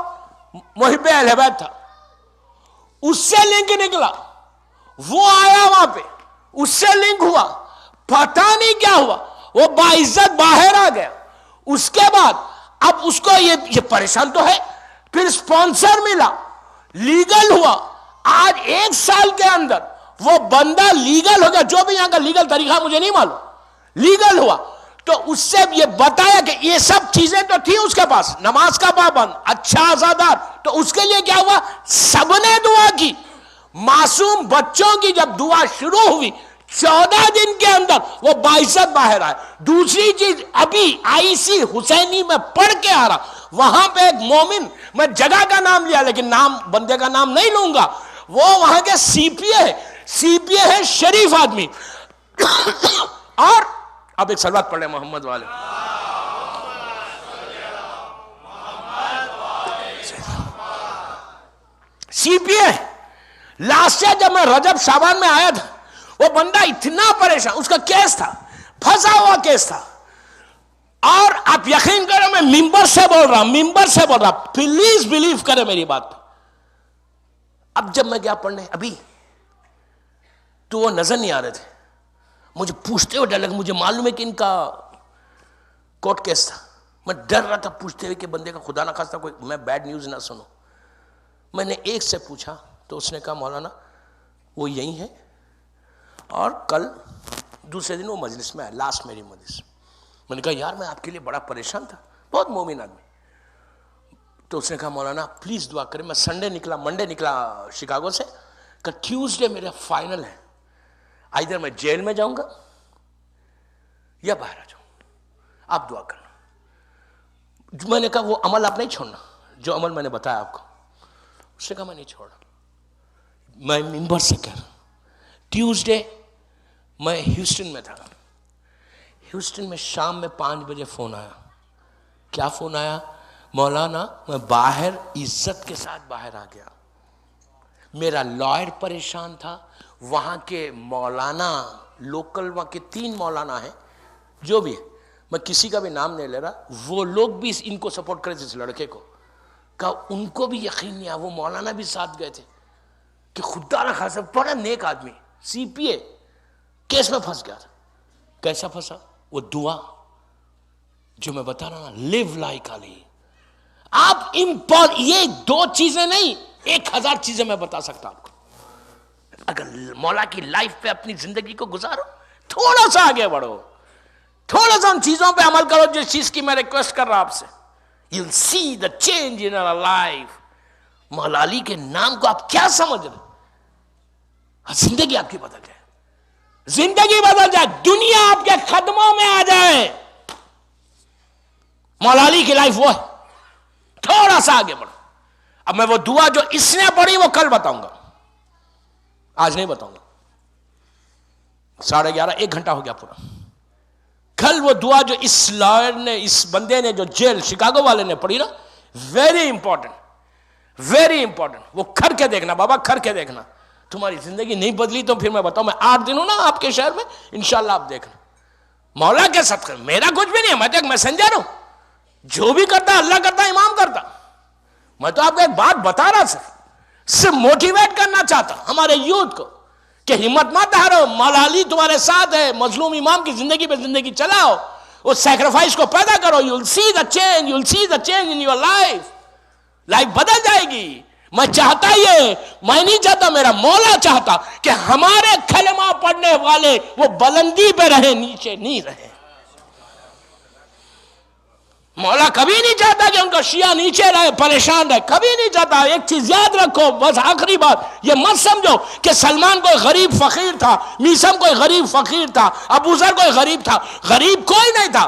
محب اہل بیت تھا، اس سے لنک نکلا، وہ آیا وہاں پہ، اس سے لنک ہوا، پتہ نہیں کیا ہوا، وہ باعزت باہر آ گیا. اس کے بعد اب اس کو یہ پریشان تو ہے، پھر سپانسر ملا، لیگل ہوا. آج 1 سال کے اندر وہ بندہ لیگل ہو گیا، جو بھی یہاں کا لیگل طریقہ مجھے نہیں معلوم، لیگل ہوا. تو اس سے یہ بتایا کہ یہ سب چیزیں تو تھی اس کے پاس، نماز کا پابند، اچھا عزادار، تو اس کے لیے کیا ہوا، سب نے دعا کی. معصوم بچوں کی جب دعا شروع ہوئی 14 دن کے اندر وہ باعزت باہر آئے. دوسری چیز ابھی IC حسینی میں پڑھ کے آ رہا، وہاں پہ ایک مومن، میں جگہ کا نام لیا لیکن نام بندے کا نام نہیں لوں گا، وہ وہاں کے CPA ہے، شریف آدمی. اور اب ایک صلوات پڑھ لیں محمد والے. CPA لاسٹ ایئر جب میں رجب شعبان میں آیا تھا، وہ بندہ اتنا پریشان، اس کا کیس تھا، پھنسا ہوا کیس تھا. اور آپ یقین کریں میں ممبر سے بول رہا، پلیز بلیو کریں میری بات پہ. اب جب میں گیا پڑھنے ابھی تو وہ نظر نہیں آ رہے تھے، مجھے پوچھتے ہوئے ڈر لگا، مجھے معلوم ہے کہ ان کا کورٹ کیس تھا، میں ڈر رہا تھا پوچھتے ہوئے کہ بندے کا خدا نہ خواستہ کوئی میں بیڈ نیوز نہ سنوں. میں نے ایک سے پوچھا تو اس نے کہا مولانا وہ یہی ہے، اور کل دوسرے دن وہ مجلس میں آیا، لاسٹ میری مجلس. میں نے کہا یار میں آپ کے لیے بڑا پریشان تھا، بہت مومن آدمی. تو اس نے کہا مولانا پلیز دعا کریں. میں منڈے نکلا شکاگو سے، کہ ٹیوزڈے میرا فائنل ہے، ادھر میں جیل میں جاؤں گا یا باہر آ جاؤں، آپ دعا کرنا. میں نے کہا وہ عمل آپ نہیں چھوڑنا جو عمل میں نے بتایا آپ کو. اس نے کہا میں نہیں چھوڑا. میں ممبر سے کہہ رہا ہوں، ٹیوزڈے میں ہیوسٹن میں تھا، ہیوسٹن میں شام میں 5 بجے فون آیا. کیا فون آیا؟ مولانا میں باہر عزت کے ساتھ باہر آ گیا، میرا لائر پریشان تھا، وہاں کے مولانا لوکل، وہاں کے 3 مولانا ہیں جو بھی ہے، میں کسی کا بھی نام نہیں لے رہا، وہ لوگ بھی ان کو سپورٹ کرے تھے، اس لڑکے کو. کہا ان کو بھی یقین نہیں آیا، وہ مولانا بھی ساتھ گئے تھے کہ خدا نہ خاصا بڑا نیک آدمی CPA کیس میں پھنس گیا تھا. کیسا پھنسا؟ وہ دعا جو میں بتا رہا ہوں، لیو لائک علی. آپ یہ 2 چیزیں نہیں، 1000 چیزیں میں بتا سکتا آپ کو. اگر مولا کی لائف پہ اپنی زندگی کو گزارو، تھوڑا سا آگے بڑھو، تھوڑا سا ان چیزوں پہ عمل کرو جس چیز کی میں ریکویسٹ کر رہا آپ سے. You'll see the change in our life. مولا علی کے نام کو آپ کیا سمجھ رہے؟ زندگی آپ کی بدل جائے، زندگی بدل جائے، دنیا آپ کے قدموں میں آ جائے. مولا علی کی لائف وہ ہے. تھوڑا سا آگے بڑھو. اب میں وہ دعا جو اس نے پڑھی وہ کل بتاؤں گا، آج نہیں بتاؤں گا. 11:30 1 گھنٹہ ہو گیا پورا. کل وہ دعا جو اس لائر نے، اس بندے نے جو جیل شکاگو والے نے پڑھی نا، ویری امپورٹنٹ، ویری امپورٹنٹ. وہ کر کے دیکھنا بابا، کر کے دیکھنا. تمہاری زندگی نہیں بدلی تو پھر میں بتاؤں، میں 8 دن ہوں نا آپ کے شہر میں، انشاءاللہ آپ دیکھنا. مولا کے صدقے، میرا کچھ بھی نہیں ہے، میں تو ایک میسنجر ہوں، جو بھی کرتا اللہ کرتا، امام کرتا. میں تو آپ کو ایک بات بتا رہا، صرف موٹیویٹ کرنا چاہتا ہمارے یوتھ کو کہ ہمت مت ہارو، مولا علی تمہارے ساتھ ہے. مظلوم امام کی زندگی پہ زندگی چلاؤ، اس سیکریفائس کو پیدا کرو. You will see the change, you will see the change in your life. Life بدل جائے گی. میں چاہتا یہ، میں نہیں چاہتا، میرا مولا چاہتا کہ ہمارے کلمہ پڑھنے والے وہ بلندی پہ رہے، نیچے نہیں رہے. مولا کبھی نہیں چاہتا کہ ان کا شیعہ نیچے رہے، پریشان رہے، کبھی نہیں چاہتا. ایک چیز یاد رکھو، بس آخری بات، یہ مت سمجھو کہ سلمان کوئی غریب فقیر تھا، میسم کوئی غریب فقیر تھا، ابو ذر کوئی غریب تھا. غریب کوئی نہیں تھا،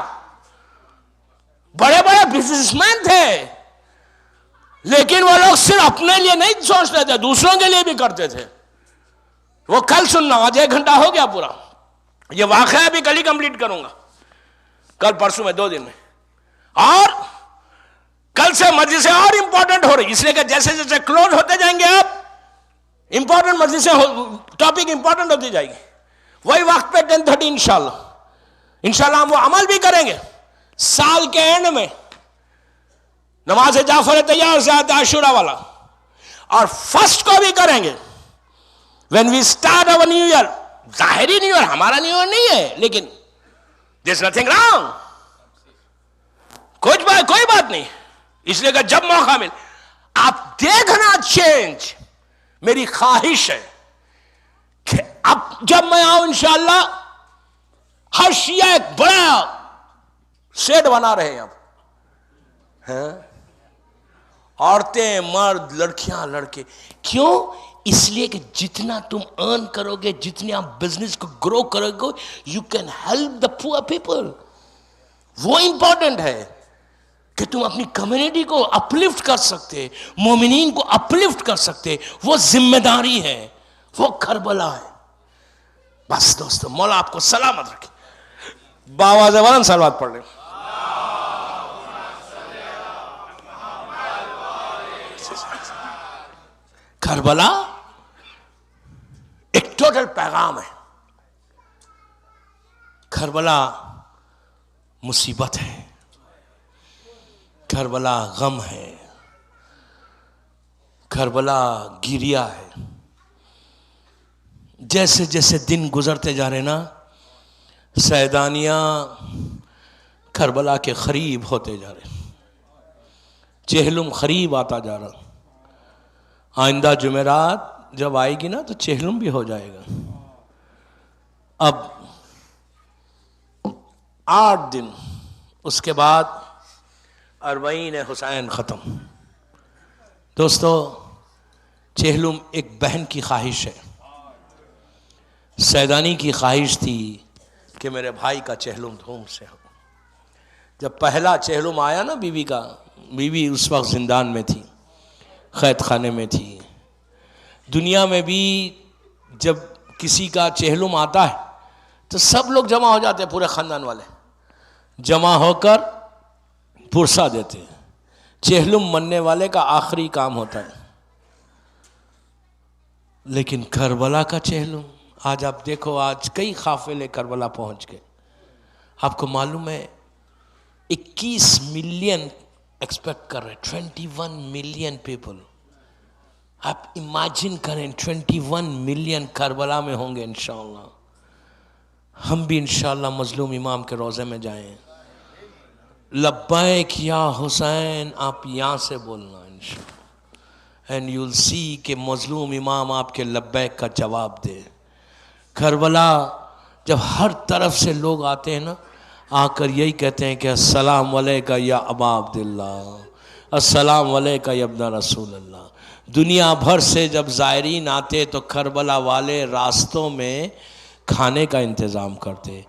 بڑے بڑے بزنس مین تھے. لیکن وہ لوگ صرف اپنے لیے نہیں سوچتے تھے، دوسروں کے لیے بھی کرتے تھے. وہ کل سننا، آج 1 گھنٹہ ہو گیا پورا. یہ واقعہ بھی کل ہی کمپلیٹ کروں گا، کل پرسوں میں 2 دن میں. اور کل سے مجلسیں اور امپورٹنٹ ہو رہی، اس لیے کہ جیسے جیسے کلوز ہوتے جائیں گے آپ امپورٹنٹ مجلسیں ٹاپک امپورٹنٹ ہوتی جائے گی. وہی وقت پہ 10:30 انشاءاللہ ہم وہ عمل بھی کریں گے. سال کے اینڈ میں نماز جعفر طیار سے آتا عاشورہ والا، اور فرسٹ کو بھی کریں گے. when we start our new year، ظاہری نیو ایئر ہمارا نیو ایئر نہیں ہے، لیکن there's nothing wrong، کوئی بات نہیں. اس لیے کہ جب موقع مل آپ دیکھنا چینج. میری خواہش ہے کہ اب جب میں آؤں انشاءاللہ ہر شیعہ ایک بڑا سیٹ بنا رہے ہیں. اب عورتیں، مرد، لڑکیاں، لڑکے. کیوں؟ اس لیے کہ جتنا تم ارن کرو گے، جتنی آپ بزنس کو گرو کرو گے، you can help the poor people. وہ امپورٹنٹ ہے کہ تم اپنی کمیونٹی کو اپلفٹ کر سکتے، مومنین کو اپلفٹ کر سکتے. وہ ذمہ داری ہے، وہ کربلا ہے. بس دوستو، مولا آپ کو سلامت رکھے. باواز ورن سلوات پڑھ لیں. کربلا ایک ٹوٹل پیغام ہے. کربلا مصیبت ہے، کربلا غم ہے، کربلا گریا ہے. جیسے جیسے دن گزرتے جا رہے نا، سیدانیاں کربلا کے قریب ہوتے جا رہے، چہلم قریب آتا جا رہا. آئندہ جمعرات جب آئے گی نا تو چہلم بھی ہو جائے گا. اب 8 دن اس کے بعد 40 حسین ختم. دوستو، چہلم ایک بہن کی خواہش ہے. سیدانی کی خواہش تھی کہ میرے بھائی کا چہلم دھوم سے ہو. جب پہلا چہلم آیا نا بیوی کا، بیوی اس وقت زندان میں تھی، قید خانے میں تھی. دنیا میں بھی جب کسی کا چہلم آتا ہے تو سب لوگ جمع ہو جاتے ہیں، پورے خاندان والے جمع ہو کر پرسا دیتے ہیں. چہلم مننے والے کا آخری کام ہوتا ہے. لیکن کربلا کا چہلم، آج آپ دیکھو، آج کئی قافلے کربلا پہنچ گئے. آپ کو معلوم ہے 21 ملین ایکسپیکٹ کر رہے، 21 ملین پیپل. آپ امیجن کریں 21 ملین کربلا میں ہوں گے انشاءاللہ. ہم بھی انشاءاللہ مظلوم امام کے روضے میں جائیں. لبیک یا حسین آپ یہاں سے بولنا انشاءاللہ، اینڈ یو ول سی کہ مظلوم امام آپ کے لبیک کا جواب دے. کربلا جب ہر طرف سے لوگ آتے ہیں نا، آ کر یہی کہتے ہیں کہ السلام علیکہ یا ابا عبداللہ، السلام علیکہ یا ابن رسول اللہ. دنیا بھر سے جب زائرین آتے تو کربلا والے راستوں میں کھانے کا انتظام کرتے.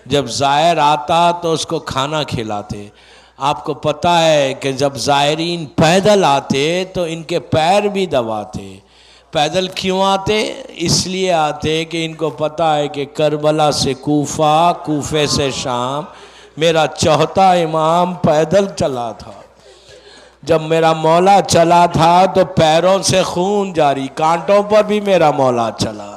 جب زائر آتا تو اس کو کھانا کھلاتے. آپ کو پتہ ہے کہ جب زائرین پیدل آتے تو ان کے پیر بھی دباتے. پیدل کیوں آتے؟ اس لیے آتے کہ ان کو پتہ ہے کہ کربلا سے کوفہ، کوفے سے شام میرا چوتھا امام پیدل چلا تھا. جب میرا مولا چلا تھا تو پیروں سے خون جاری، کانٹوں پر بھی میرا مولا چلا،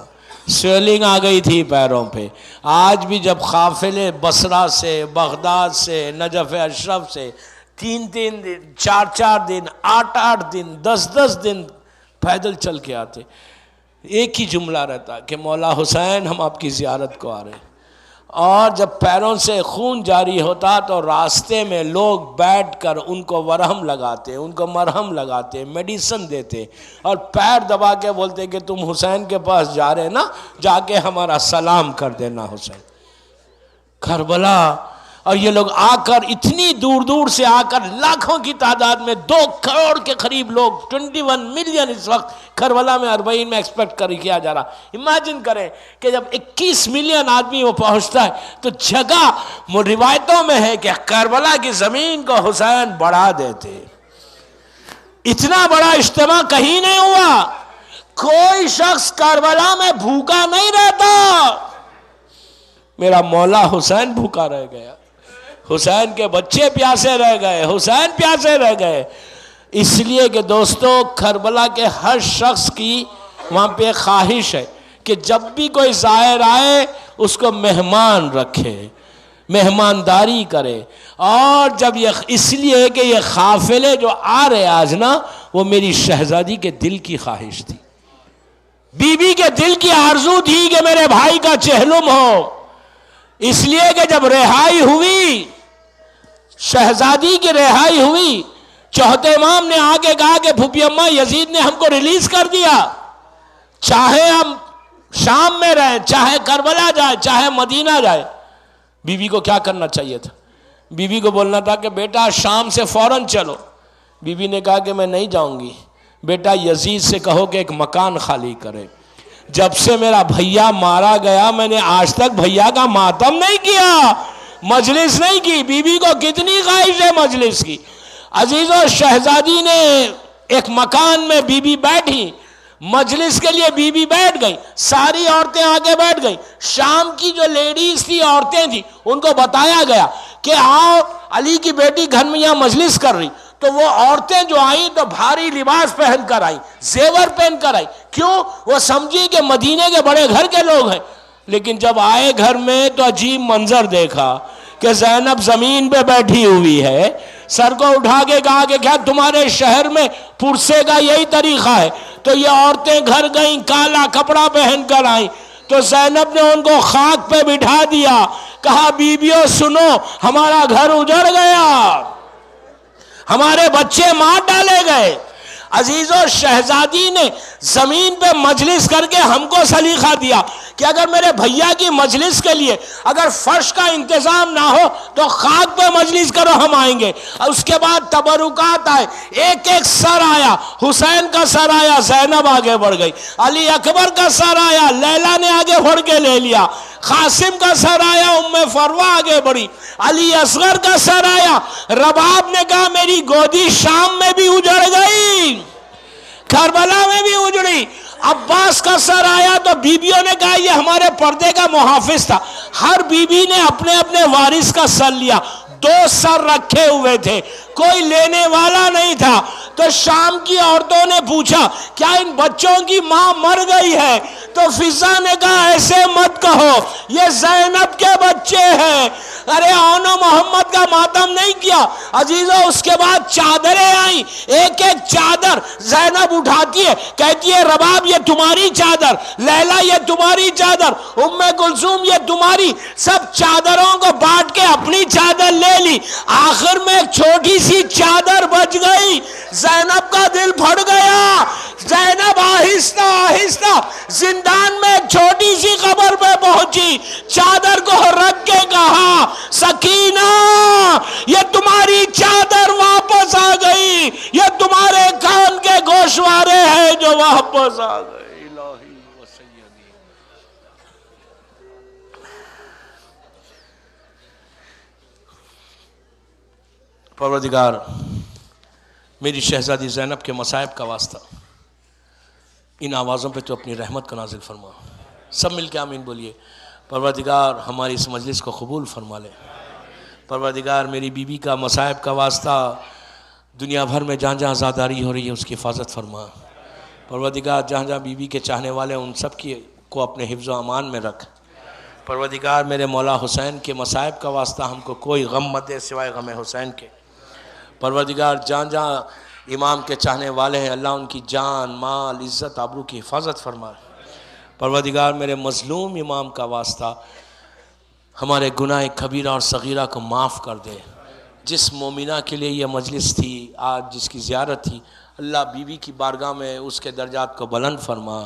سویلنگ آ گئی تھی پیروں پہ. آج بھی جب قافلے بصرہ سے، بغداد سے، نجف اشرف سے 3 دن، 4 دن، 8 دن، 10 دن پیدل چل کے آتے، ایک ہی جملہ رہتا کہ مولا حسین ہم آپ کی زیارت کو آ رہے ہیں. اور جب پیروں سے خون جاری ہوتا تو راستے میں لوگ بیٹھ کر ان کو ورہم لگاتے، ان کو مرہم لگاتے، میڈیسن دیتے، اور پیر دبا کے بولتے کہ تم حسین کے پاس جا رہے نا، جا کے ہمارا سلام کر دینا حسین. کربلا. اور یہ لوگ آ کر اتنی دور دور سے آ کر لاکھوں کی تعداد میں 2 کروڑ کے قریب لوگ، 21 ملین اس وقت کربلا میں 40 میں ایکسپیکٹ کیا جا رہا. امیجن کریں کہ جب 21 ملین آدمی وہ پہنچتا ہے تو جگہ روایتوں میں ہے کہ کربلا کی زمین کو حسین بڑھا دیتے. اتنا بڑا اجتماع کہیں نہیں ہوا. کوئی شخص کربلا میں بھوکا نہیں رہتا. میرا مولا حسین بھوکا رہ گیا, حسین کے بچے پیاسے رہ گئے, حسین پیاسے رہ گئے. اس لیے کہ دوستو کربلا کے ہر شخص کی وہاں پہ خواہش ہے کہ جب بھی کوئی زائر آئے اس کو مہمان رکھے, مہمانداری کرے. اور جب یہ اس لیے کہ یہ قافلے جو آ رہے آج نا, وہ میری شہزادی کے دل کی خواہش تھی, بی بی کے دل کی آرزو تھی کہ میرے بھائی کا چہلم ہو. اس لیے کہ جب رہائی ہوئی, شہزادی کی رہائی ہوئی, چوتھے امام نے آگے کہا کہ پھوپھی اماں یزید نے ہم کو ریلیز کر دیا, چاہے ہم شام میں رہیں, چاہے کربلا جائے, چاہے مدینہ جائے. بی بی کو کیا کرنا چاہیے تھا؟ بی بی کو بولنا تھا کہ بیٹا شام سے فوراً چلو. بی بی نے کہا کہ میں نہیں جاؤں گی. بیٹا یزید سے کہو کہ ایک مکان خالی کرے. جب سے میرا بھیا مارا گیا میں نے آج تک بھیا کا ماتم نہیں کیا, مجلس نہیں کی. بی بی کو کتنی خواہش ہے مجلس کی. عزیزو شہزادی نے ایک مکان میں بی بی بیٹھی, مجلس کے لیے بی بی بیٹھ گئی, ساری عورتیں آگے بیٹھ گئیں. شام کی جو لیڈیز تھی, عورتیں تھی, ان کو بتایا گیا کہ آؤ علی کی بیٹی گھر میں یہاں مجلس کر رہی. تو وہ عورتیں جو آئیں تو بھاری لباس پہن کر آئیں, زیور پہن کر آئیں. کیوں؟ وہ سمجھی کہ مدینے کے بڑے گھر کے لوگ ہیں. لیکن جب آئے گھر میں تو عجیب منظر دیکھا کہ زینب زمین پہ بیٹھی ہوئی ہے. سر کو اٹھا کے کہا کہ کیا تمہارے شہر میں پرسے کا یہی طریقہ ہے؟ تو یہ عورتیں گھر گئیں, کالا کپڑا پہن کر آئیں. تو زینب نے ان کو خاک پہ بٹھا دیا, کہا بیبیوں سنو, ہمارا گھر اجڑ گیا, ہمارے بچے مار ڈالے گئے. عزیزو شہزادی نے زمین پہ مجلس کر کے ہم کو سلیقہ دیا کہ اگر میرے بھیا کی مجلس کے لیے اگر فرش کا انتظام نہ ہو تو خاک پہ مجلس کرو, ہم آئیں گے. اس کے بعد تبرکات آئے, ایک ایک سر آیا. حسین کا سر آیا, زینب آگے بڑھ گئی. علی اکبر کا سر آیا, لیلا نے آگے بڑھ کے لے لیا. قاسم کا سر آیا, ام فروہ آگے بڑھی. علی اصغر کا سر آیا, رباب نے کہا میری گودی شام میں بھی اجڑ گئی, کربلا میں بھی اجڑی. عباس کا سر آیا تو بیبیوں نے کہا یہ ہمارے پردے کا محافظ تھا. ہر بیوی نے اپنے اپنے وارث کا سر لیا. 2 سر رکھے ہوئے تھے, کوئی لینے والا نہیں تھا. تو شام کی عورتوں نے پوچھا کیا ان بچوں کی ماں مر گئی ہے؟ تو فضا نے کہا ایسے مت کہو, یہ زینب کے بچے ہیں. ارے آنو محمد کا ماتم نہیں کیا. عزیزو اس کے بعد چادریں آئیں, ایک ایک چادر زینب اٹھاتی ہے, کہتی ہے رباب یہ تمہاری چادر, لیلا یہ تمہاری چادر, ام کلثوم یہ تمہاری. سب چادروں کو بانٹ کے اپنی چادر لے لی. آخر میں ایک چھوٹی سی چادر بچ گئی. زینب کا دل پھٹ گیا. زینب آہستہ آہستہ زندان میں ایک چھوٹی سی قبر پہ پہنچی, چادر کو رکھ کے کہا سکینہ یہ تمہاری چادر واپس آ گئی, یہ تمہارے کان کے گوشوارے ہیں جو واپس آ گئے. الہی و سیدی. پروردگار میری شہزادی زینب کے مصائب کا واسطہ ان آوازوں پہ تو اپنی رحمت کو نازل فرما. سب مل کے آمین بولیے. پروردگار ہماری اس مجلس کو قبول فرما لے. پروردگار میری بیوی کا مصائب کا واسطہ دنیا بھر میں جہاں جہاں آزاداری ہو رہی ہے اس کی حفاظت فرما. پروردگار جہاں جہاں بیوی کے چاہنے والے ہیں ان سب کی کو اپنے حفظ و امان میں رکھ. پروردگار میرے مولا حسین کے مصائب کا واسطہ ہم کو کوئی غم مت دے سوائے غم حسین کے. پروردگار جہاں جہاں امام کے چاہنے والے ہیں اللہ ان کی جان مال عزت آبرو کی حفاظت فرما. پروردگار میرے مظلوم امام کا واسطہ ہمارے گناہ کبیرہ اور صغیرہ کو معاف کر دے. جس مومنہ کے لیے یہ مجلس تھی آج جس کی زیارت تھی اللہ بیوی کی بارگاہ میں اس کے درجات کو بلند فرما.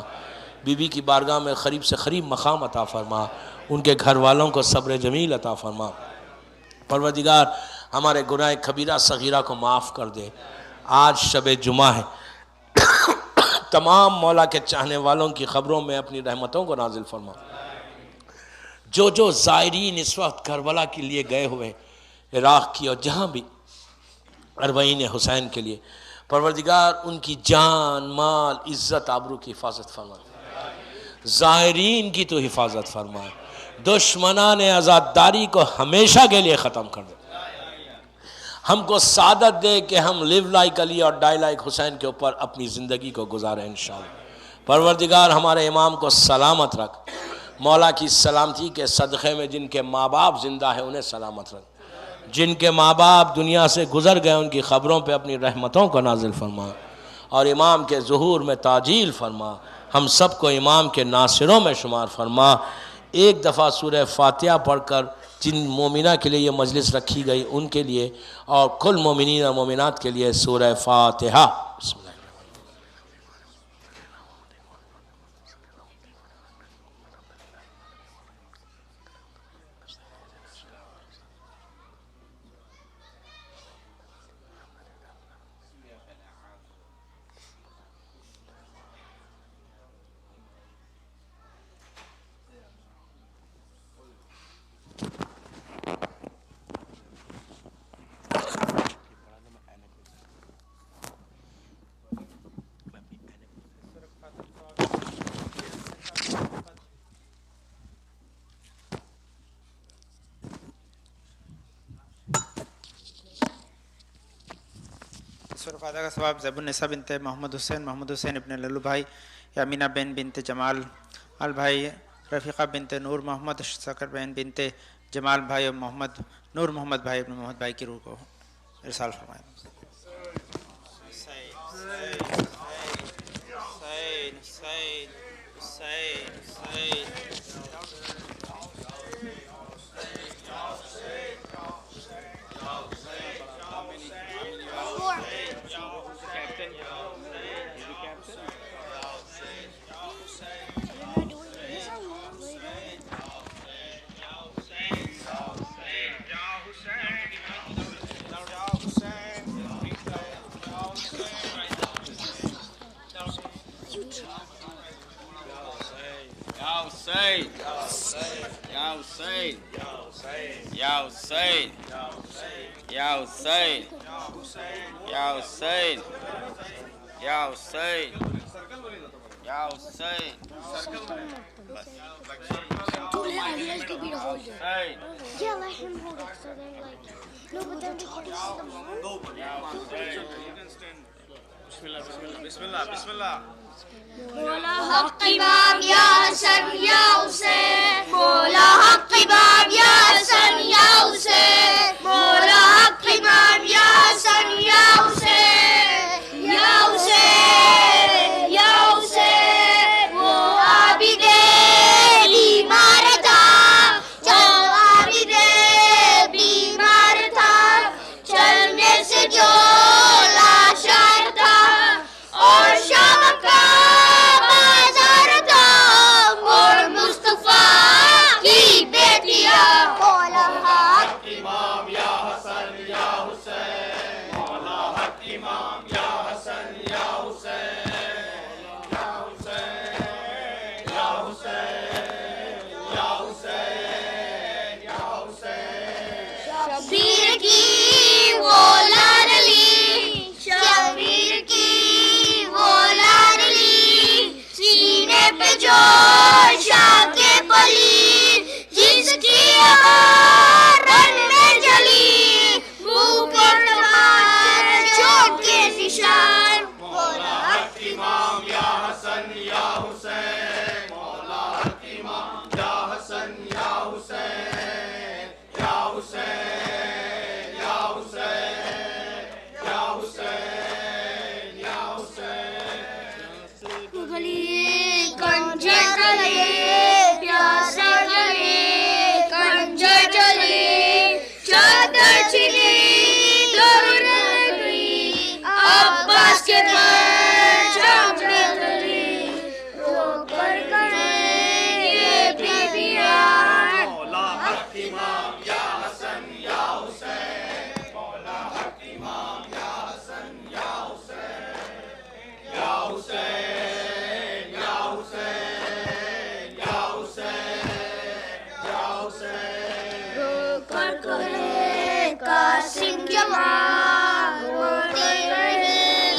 بیوی کی بارگاہ میں قریب سے قریب مقام عطا فرما. ان کے گھر والوں کو صبر جمیل عطا فرما. پروردگار ہمارے گناہ کبیرہ صغیرہ کو معاف کر دے. آج شب جمعہ ہے, تمام مولا کے چاہنے والوں کی خبروں میں اپنی رحمتوں کو نازل فرما. جو جو زائرین اس وقت کربلا کے لیے گئے ہوئے عراق کی اور جہاں بھی اربعین حسین کے لیے پروردگار ان کی جان مال عزت آبرو کی حفاظت فرما، ظاہرین کی تو حفاظت فرما، دشمنان آزادداری کو ہمیشہ کے لیے ختم کر دے، ہم کو سعادت دے کہ ہم لیو لائک علی اور ڈائی لائک حسین کے اوپر اپنی زندگی کو گزاریں انشاءاللہ۔ پروردگار ہمارے امام کو سلامت رکھ، مولا کی سلامتی کے صدقے میں جن کے ماں باپ زندہ ہیں انہیں سلامت رکھ، جن کے ماں باپ دنیا سے گزر گئے ان کی خبروں پہ اپنی رحمتوں کو نازل فرما، اور امام کے ظہور میں تعجیل فرما، ہم سب کو امام کے ناصروں میں شمار فرما۔ ایک دفعہ سورہ فاتحہ پڑھ کر جن مومنہ کے لیے یہ مجلس رکھی گئی ان کے لیے اور کل مومنین و مومنات کے لیے سورہ فاتحہ۔ بسم اللہ۔ سورہ فاتحہ کا ثواب زیب النساء بنت محمد حسین ابن للو بھائی، یامینہ بن بنت جمال بھائی، رفیقہ بنت نور محمد، شکر بن بنت جمال بھائی، اور محمد نور محمد بھائی ابن محمد بھائی کی روح کو ارسال فرمائے۔ Yeah, let him hold it so they're like, no, but then we can see them all. Bismillah. مولا حق امام یا حسن یا حسین، مولا حق امام یا حسن یا حسین، مولا حق امام یا حسن یا حسین، یا حسین یا حسین، وہ عابد بیمار تھا، جو عابد بیمار تھا، چلنے سے جو لاچار تھا، اور شام کا بازار تھا، اور مصطفیٰ کی بیٹیاں، مولا حق امام یا حسن یا حسین، مولا حق امام یا حسن یا حسین، یا حسین یا حسین یا حسین یا حسین، شبیر کی وہ لاڈلی، شبیر کی وہ لاڈلی، سینے پہ جو شاہ کے پلی، جس کی رن میں جلی، منہ پر تمام چوٹ کے نشان، مولا حق امام یا حسن یا حسین، مولا حق امام یا حسن یا حسین، یا حسین یا حسین یا حسین یا حسین، گلی کنجے گلی پیاسے گلی کنجے چلی، چادر چلی دور گئی، عباس کے پرچم میں گلی، رو کر گئے یہ بیبیاں، مولا حق امام یا حسن یا حسین، مولا حق امام یا حسن یا حسین، یا حسین یا حسین یا حسین یا حسین، رو کر گئے قاسم جوان، روتے رہے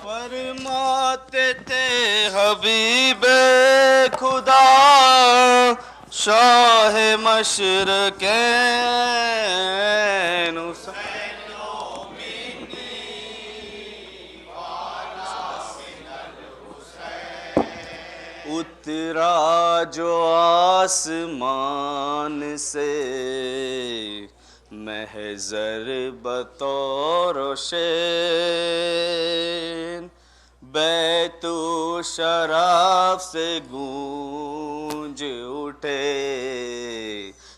فرماتے تھے حبیب خدا شاہ مشرقین اترا جو آسمان سے محضر بطور شین بیت شرف سے گونج اٹھے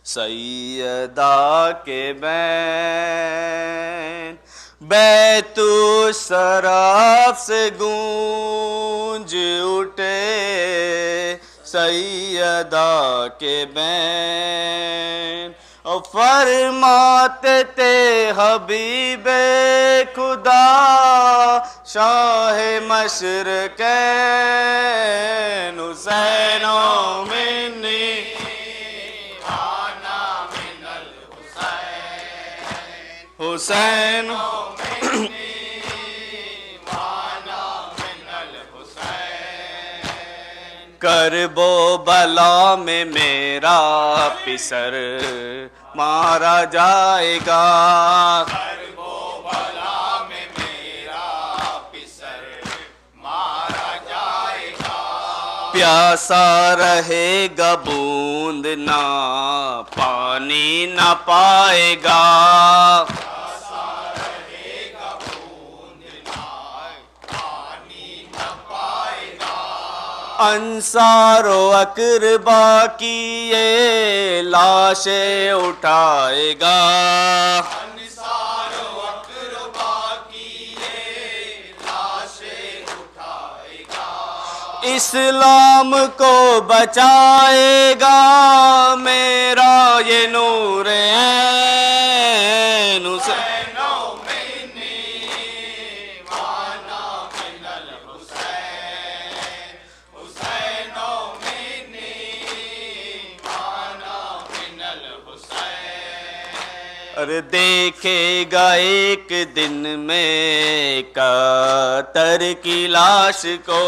سیدہ کے بین بیت شرف سے گونج اٹھے سیدہ کے بین اور فرماتے تھے حبیب خدا شاہ مشرقین حسین منی حسین کرب و بلا میں میرا پسر مارا جائے گا کرب و بلا میں میرا پسر مارا جائے گا پیاسا رہے گا بوند نہ پانی نہ پائے گا انصار و اقربا کی یہ لاشیں اٹھائے گا انصار و اقربا کی یہ لاشیں اٹھائے گا اسلام کو بچائے گا میرا یہ نور عین حسین ارے دیکھے گا ایک دن میں قطر کی لاش کو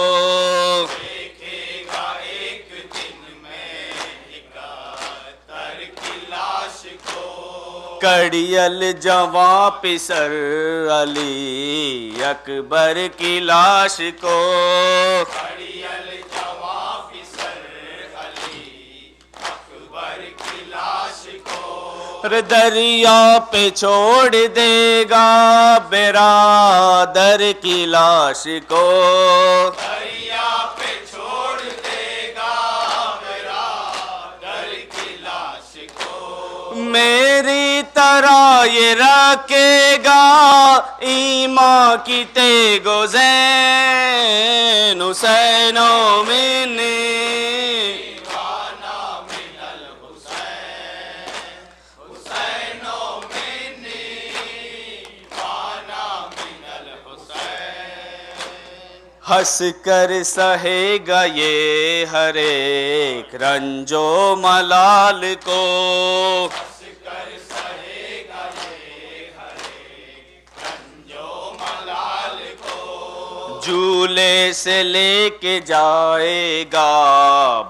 دیکھے گا ایک دن میں قطر کی لاش کو کڑیل جواں پسر علی اکبر کی لاش کو کڑیل جواں پسر علی اکبر کی لاش کو دریا پہ چھوڑ دے گا برادر کی لاش کو دریا پہ چھوڑ دے گا برادر کی لاش کو میری طرح یہ رکھے گا ایمان کی تیگ و زین حسین و منی ہنس کر سہے گا یہ ہر ایک رنج و ملال کو ہنس کر سہے گا یہ ہر ایک رنج و ملال کو جھولے سے لے کے جائے گا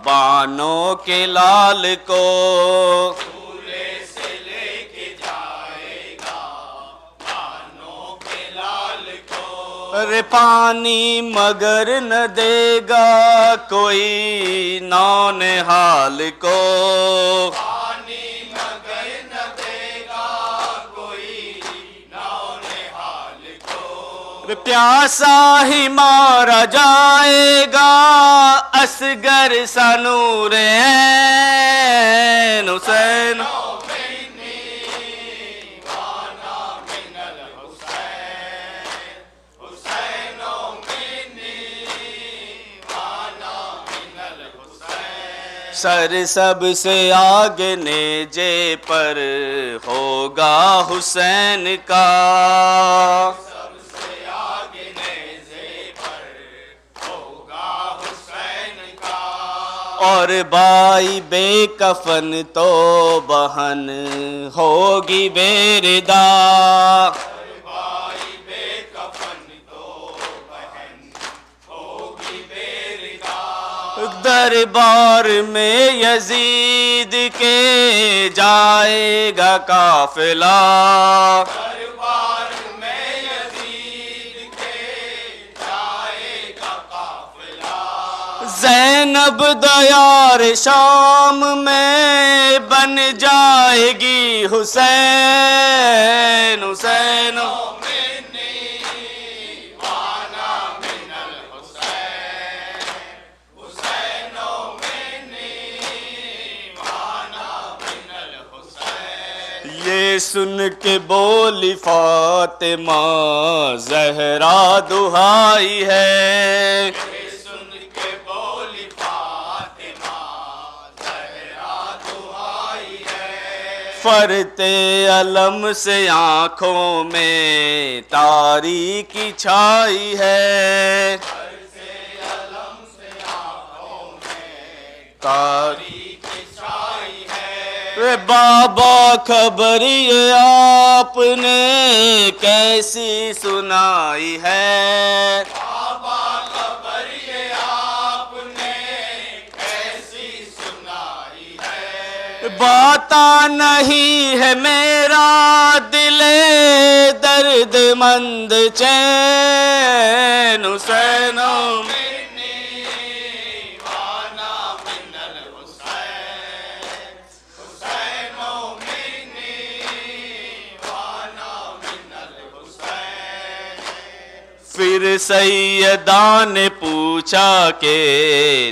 بانوں کے لال کو جھولے سے لے کے جائے گا بانوں کے لال کو ارے پانی مگر نہ دے گا کوئی نونہال کو، پانی مگر نہ دے گا کوئی نونہال کو، پیاسا ہی مارا جائے گا اصغر سا نور عین حسین، سر سب سے آگے نیجے پر ہوگا حسین کا، سب سے آگے نیزے پر ہوگا حسین کا، اور بائی بے کفن تو بہن ہوگی بے ردا، بھائی بے کفن تو بہن ہوگی بے ردا، دربار میں یزید کے جائے گا قافلہ، دربار میں یزید کے جائے گا قافلہ، زینب دیار شام میں بن جائے گی حسین، حسین یہ سن کے بولی فاطمہ زہرا دہائی ہے، سن کے بولی فاطمہ زہرا دعائی ہے، فرتے علم سے آنکھوں میں تاریکی چھائی ہے، تاریکی چھائی ہے، بابا خبر یہ آپ نے کیسی سنائی ہے، بابا خبر یہ آپ نے کیسی سنائی ہے، باتا نہیں ہے میرا دل درد مند چین حسین، پھر سیدہ نے پوچھا کہ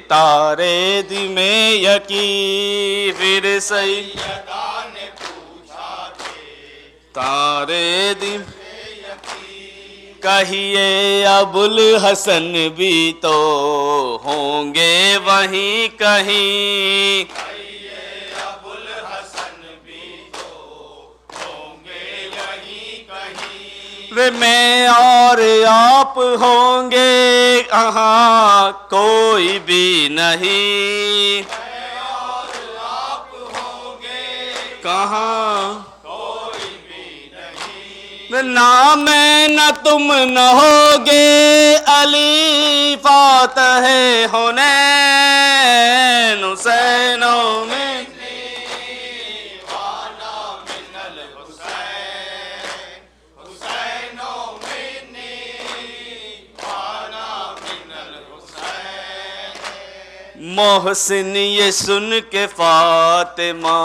تارے دی میں یقین، پھر سیدہ نے پوچھا کہ تارے دی کہیے ابوالحسن بھی تو ہوں گے وہیں کہیں، ابوالحسن بھی تو ہوں گے یہیں کہیں، میں اور آپ ہوں گے کہاں کوئی بھی نہیں، اور آپ ہوں گے کہاں کوئی بھی نہیں، نہ میں نہ تم نہ ہوگے علی فاتح حنین حسین میں، محسن یہ سن کے فاطمہ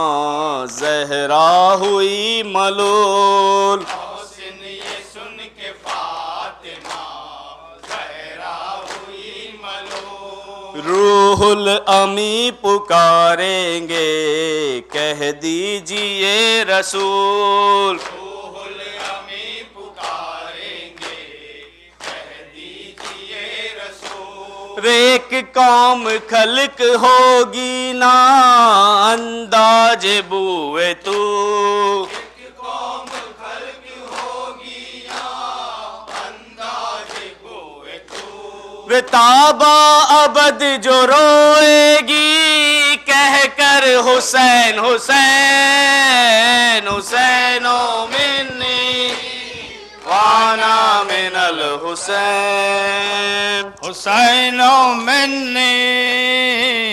زہرا ہوئی ملول، محسن یہ سن کے فاطمہ زہرا ہوئی ملول، روح الامی پکاریں گے کہہ دیجئے رسول، روح الامی پکاریں گے کہہ دیجئے رسول، ایک قوم خلق ہوگی نا انداز بوئے تو، قوم خلق ہوگی یا انداز بوئے تو، تابا ابد جو روئے گی کہہ کر حسین حسین حسین منی وانا من الحسین، حسین منی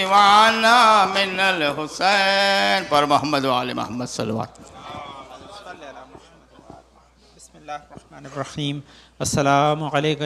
وانا من الحسین، پر محمد و آل محمد صلوات۔ بسم اللہ الرحمن الرحیم، السلام علیکم